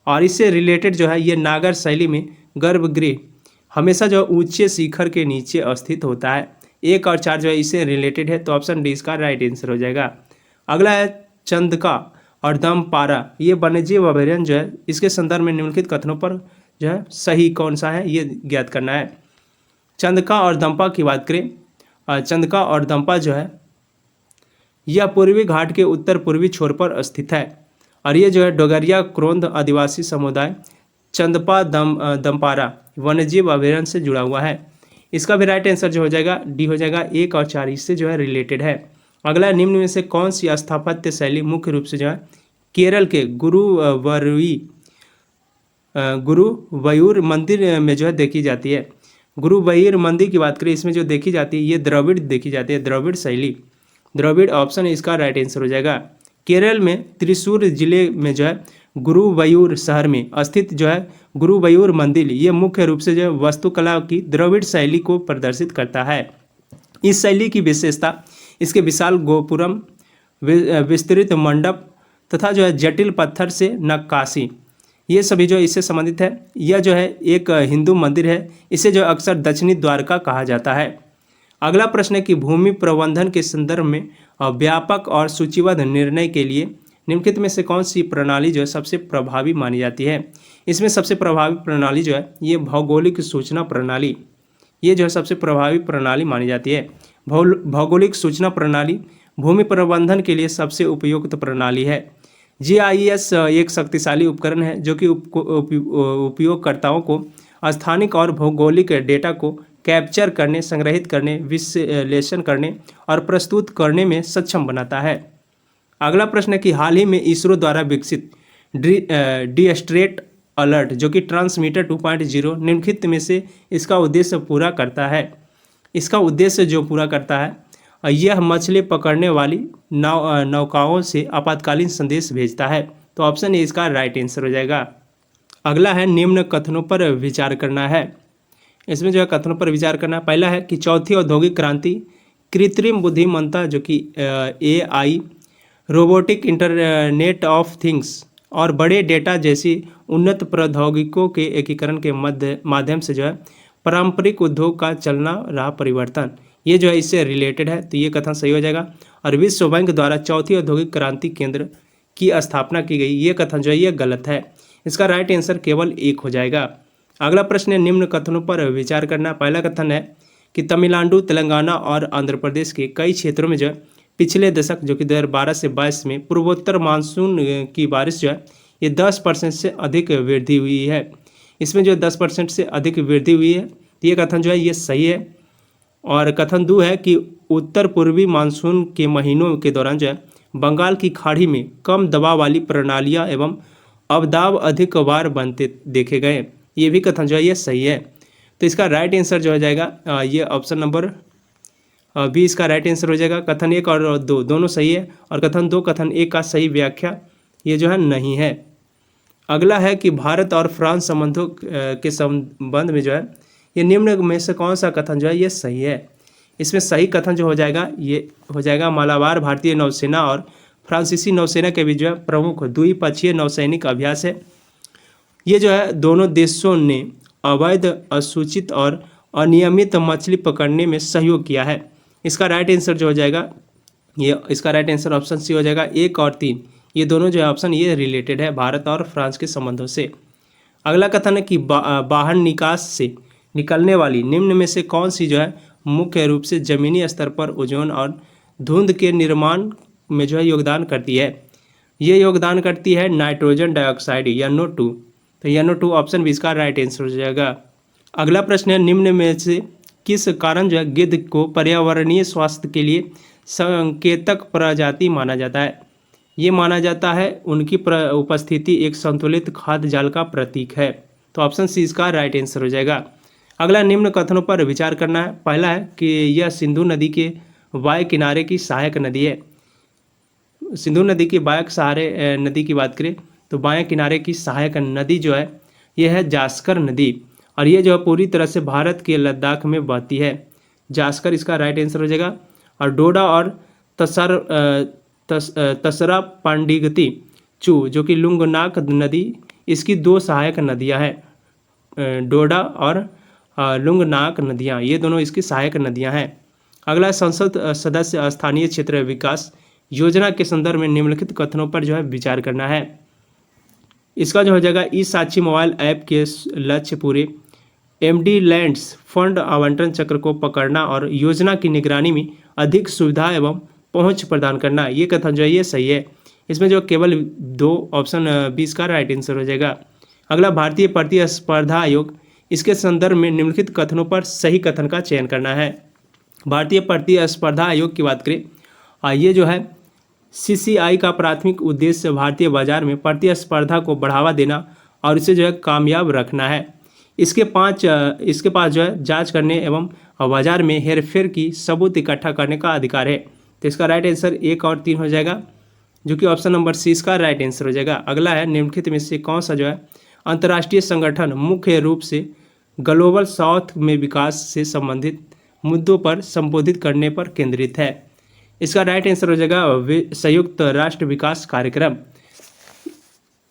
और इससे रिलेटेड जो है ये नागर शैली में गर्भगृह हमेशा जो ऊंचे शिखर के नीचे स्थित होता है। 1 और 4 जो है इससे रिलेटेड है, तो ऑप्शन डी इसका राइट आंसर हो जाएगा। अगला है चंदका और दमपारा, ये वन्यजीव अभयारण्य जो है इसके संदर्भ में निम्नलिखित कथनों पर जो है सही कौन सा है ये ज्ञात करना है। चंदका और दंपा की बात करें, चंदका और दंपा जो है यह पूर्वी घाट के उत्तर पूर्वी छोर पर स्थित है और ये जो है डोगरिया क्रोंद आदिवासी समुदाय चंदपा दमपारा वन्यजीव अभयारण्य से जुड़ा हुआ है। इसका भी राइट आंसर जो हो जाएगा डी हो जाएगा। 1 और 4 इससे जो है रिलेटेड है। अगला निम्न में से कौन सी स्थापत्य शैली मुख्य रूप से जो है केरल के गुरुवयूर मंदिर में जो है देखी जाती है। गुरुवयूर मंदिर की बात करें, इसमें जो देखी जाती है ये द्रविड़ देखी जाती है, द्रविड़ शैली। द्रविड़ ऑप्शन इसका राइट आंसर हो जाएगा। केरल में त्रिशूर जिले में जो है गुरुवयूर शहर में स्थित जो है गुरुवयूर मंदिर ये मुख्य रूप से जो है वास्तुकला की द्रविड़ शैली को प्रदर्शित करता है। इस शैली की विशेषता इसके विशाल गोपुरम, विस्तृत मंडप तथा जो है जटिल पत्थर से नक्काशी, ये सभी जो इससे संबंधित है। यह जो है एक हिंदू मंदिर है, इसे जो अक्सर दक्षिणी द्वारका कहा जाता है। अगला प्रश्न है कि भूमि प्रबंधन के संदर्भ में व्यापक और सूचीबद्ध निर्णय के लिए निम्नलिखित में से कौन सी प्रणाली जो है सबसे प्रभावी मानी जाती है? इसमें सबसे प्रभावी प्रणाली जो है ये भौगोलिक सूचना प्रणाली, ये जो है सबसे प्रभावी प्रणाली मानी जाती है। भौगोलिक सूचना प्रणाली भूमि प्रबंधन के लिए सबसे उपयुक्त प्रणाली है। GIS एक शक्तिशाली उपकरण है जो कि उपयोगकर्ताओं को स्थानिक और भौगोलिक डेटा को कैप्चर करने, संग्रहित करने, विश्लेषण करने और प्रस्तुत करने में सक्षम बनाता है। अगला प्रश्न है कि हाल ही में इसरो द्वारा विकसित डिस्ट्रेस अलर्ट जो कि ट्रांसमीटर 2.0 निम्नलिखित में से इसका उद्देश्य पूरा करता है। इसका उद्देश्य जो पूरा करता है यह मछली पकड़ने वाली नौकाओं से आपातकालीन संदेश भेजता है। तो ऑप्शन ए इसका राइट आंसर हो जाएगा। अगला है निम्न कथनों पर विचार करना है। इसमें जो है कथनों पर विचार करना है। पहला है कि चौथी औद्योगिक क्रांति कृत्रिम बुद्धिमत्ता जो कि AI, robotic, internet of things और बड़े डेटा जैसी उन्नत प्रौद्योगिकियों के एकीकरण के माध्यम से जो है पारंपरिक उद्योग का चलना रहा परिवर्तन, ये जो है इससे रिलेटेड है। तो ये कथन सही हो जाएगा। और विश्व बैंक द्वारा चौथी औद्योगिक क्रांति केंद्र की स्थापना की गई, ये कथन जो है ये गलत है। इसका राइट आंसर केवल एक हो जाएगा। अगला प्रश्न है निम्न कथनों पर विचार करना। पहला कथन है कि तमिलनाडु, तेलंगाना और आंध्र प्रदेश के कई क्षेत्रों में जो है पिछले दशक जो कि 2012 से 22 में पूर्वोत्तर मानसून की बारिश जो है ये 10% से अधिक वृद्धि हुई है। इसमें जो 10% से अधिक वृद्धि हुई है, तो ये कथन जो है ये सही है। और कथन 2 है कि उत्तर पूर्वी मानसून के महीनों के दौरान जो है बंगाल की खाड़ी में कम दबाव वाली प्रणालियाँ एवं अवदाब अधिक बार बनते देखे गए, ये भी कथन जो है ये सही है। तो इसका राइट आंसर जो हो जाएगा ये ऑप्शन नंबर बी इसका राइट आंसर हो जाएगा। कथन 1 और 2 दोनों सही है और कथन 2 कथन 1 का सही व्याख्या ये जो है नहीं है। अगला है कि भारत और फ्रांस संबंधों के संबंध में जो है ये निम्न में से कौन सा कथन जो है ये सही है। इसमें सही कथन जो हो जाएगा ये हो जाएगा मालाबार भारतीय नौसेना और फ्रांसीसी नौसेना के बीच जो है प्रमुख द्विपक्षीय नौसैनिक अभ्यास है। ये जो है दोनों देशों ने अवैध, असूचित और अनियमित मछली पकड़ने में सहयोग किया है। इसका राइट आंसर जो हो जाएगा ये इसका राइट आंसर ऑप्शन सी हो जाएगा। 1 और 3 ये दोनों जो है ऑप्शन ये रिलेटेड है भारत और फ्रांस के संबंधों से। अगला कथन है कि बाहर निकास से निकलने वाली निम्न में से कौन सी जो है मुख्य रूप से जमीनी स्तर पर ओजोन और धुंध के निर्माण में जो है योगदान करती है। ये योगदान करती है नाइट्रोजन डाइऑक्साइड NO2। तो NO2 ऑप्शन भी इसका राइट आंसर हो जाएगा। अगला प्रश्न है निम्न में से किस कारण जो है गिद्ध को पर्यावरणीय स्वास्थ्य के लिए संकेतक प्रजाति माना जाता है। ये माना जाता है उनकी उपस्थिति एक संतुलित खाद्य जाल का प्रतीक है। तो ऑप्शन सी इसका राइट आंसर हो जाएगा। अगला निम्न कथनों पर विचार करना है। पहला है कि यह सिंधु नदी के बाएं किनारे की सहायक नदी है। सिंधु नदी की बाएं सहारे नदी की बात करें तो बाएं किनारे की सहायक नदी जो है यह है जास्कर नदी और ये जो है पूरी तरह से भारत के लद्दाख में बहती है। जास्कर इसका राइट आंसर हो जाएगा। और डोडा और तसरा पांडिगती चू जो कि लुंगनाक नदी इसकी 2 सहायक नदियां हैं। डोडा और लुंगनाक नदियां ये दोनों इसकी सहायक नदियां हैं। अगला संसद सदस्य स्थानीय क्षेत्र विकास योजना के संदर्भ में निम्नलिखित कथनों पर जो है विचार करना है। इसका जो हो जाएगा ई साक्षी मोबाइल ऐप के लक्ष्य पूरे MD लैंड्स फंड आवंटन चक्र को पकड़ना और योजना की निगरानी में अधिक सुविधा एवं पहुंच प्रदान करना, ये कथन जो है ये सही है। इसमें जो केवल 2 ऑप्शन 20 का राइट आंसर हो जाएगा। अगला भारतीय प्रतिस्पर्धा आयोग इसके संदर्भ में निम्नलिखित कथनों पर सही कथन का चयन करना है। भारतीय प्रतिस्पर्धा आयोग की बात करें ये जो है CCI का प्राथमिक उद्देश्य भारतीय बाजार में प्रतिस्पर्धा को बढ़ावा देना और इसे जो है कामयाब रखना है। इसके पास जो है जांच करने एवं बाजार में हेरफेर की सबूत इकट्ठा करने का अधिकार है। तो इसका राइट आंसर 1 और 3 हो जाएगा जो कि ऑप्शन नंबर सी इसका राइट आंसर हो जाएगा। अगला है निम्नलिखित में से कौन सा जो है अंतर्राष्ट्रीय संगठन मुख्य रूप से ग्लोबल साउथ में विकास से संबंधित मुद्दों पर संबोधित करने पर केंद्रित है। इसका राइट आंसर हो जाएगा संयुक्त राष्ट्र विकास कार्यक्रम।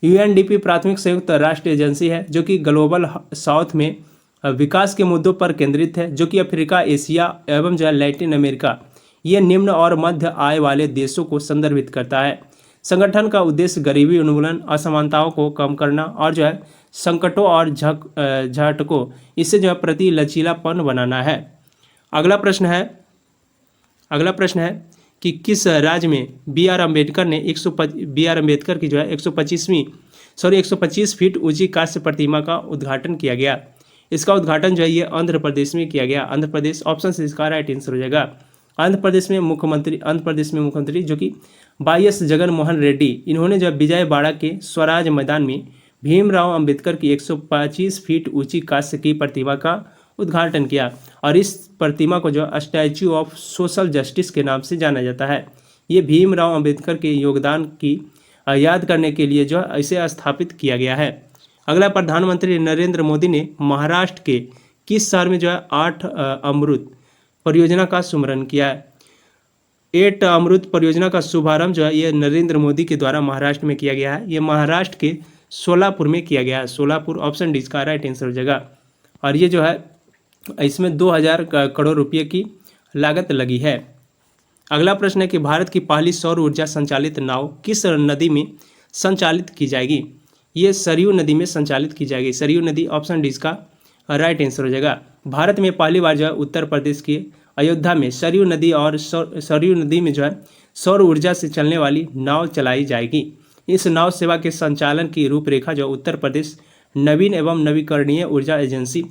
UNDP प्राथमिक संयुक्त राष्ट्र एजेंसी है जो कि ग्लोबल साउथ में विकास के मुद्दों पर केंद्रित है, जो कि अफ्रीका, एशिया एवं जो है लैटिन अमेरिका ये निम्न और मध्य आय वाले देशों को संदर्भित करता है। संगठन का उद्देश्य गरीबी उन्मूलन, असमानताओं को कम करना और जो है संकटों और झटकों इससे जो है प्रति लचीलापन बनाना है। अगला प्रश्न है अगला प्रश्न है कि किस राज्य में बी आर अम्बेडकर की जो है 125 फीट ऊंची कांस्य प्रतिमा का उद्घाटन किया गया। इसका उद्घाटन जो है ये आंध्र प्रदेश में किया गया। आंध्र प्रदेश, ऑप्शन से इसका राइट आंसर हो जाएगा। आंध्र प्रदेश में मुख्यमंत्री जो कि वाईएस जगन मोहन रेड्डी, इन्होंने जो विजयवाड़ा के स्वराज मैदान में भीमराव अंबेडकर की 125 फीट ऊंची कांस्य की प्रतिमा का उद्घाटन किया और इस प्रतिमा को जो स्टैच्यू ऑफ सोशल जस्टिस के नाम से जाना जाता है। ये भीमराव अंबेडकर के योगदान की याद करने के लिए जो इसे स्थापित किया गया है। अगला, प्रधानमंत्री नरेंद्र मोदी ने महाराष्ट्र के किस शहर में जो है 8 अमृत परियोजना का शुभारंभ किया है। 8 अमृत परियोजना का शुभारंभ जो है ये नरेंद्र मोदी के द्वारा महाराष्ट्र में किया गया है। ये महाराष्ट्र के सोलापुर में किया गया है। सोलापुर, ऑप्शन डी इसका राइट आंसर हो जाएगा। और ये जो है इसमें 2000 करोड़ रुपये की लागत लगी है। अगला प्रश्न है कि भारत की पहली सौर ऊर्जा संचालित नाव किस नदी में संचालित की जाएगी। ये सरयू नदी में संचालित की जाएगी। सरयू नदी, ऑप्शन डी इसका राइट आंसर हो जाएगा। भारत में पहली बार जो है उत्तर प्रदेश के अयोध्या में सरयू नदी और सरयू नदी में जो है सौर ऊर्जा से चलने वाली नाव चलाई जाएगी। इस नाव सेवा के संचालन की रूपरेखा जो उत्तर प्रदेश नवीन एवं नवीकरणीय ऊर्जा एजेंसी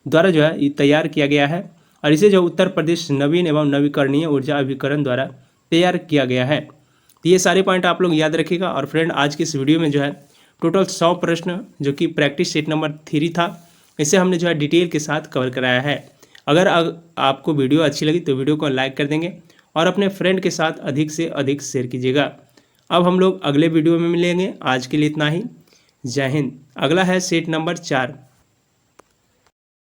द्वारा जो है तैयार किया गया है और इसे जो उत्तर प्रदेश नवीन एवं नवीकरणीय ऊर्जा अभिकरण द्वारा तैयार किया गया है। तो ये सारे पॉइंट आप लोग याद रखिएगा। और फ्रेंड, आज की इस वीडियो में जो है टोटल 100 प्रश्न जो कि प्रैक्टिस सेट नंबर 3 था, इसे हमने जो है डिटेल के साथ कवर कराया है। अगर आपको वीडियो अच्छी लगी तो वीडियो को लाइक कर देंगे और अपने फ्रेंड के साथ अधिक से अधिक शेयर कीजिएगा। अब हम लोग अगले वीडियो में मिलेंगे। आज के लिए इतना ही। जय हिंद। अगला है सेट नंबर 4।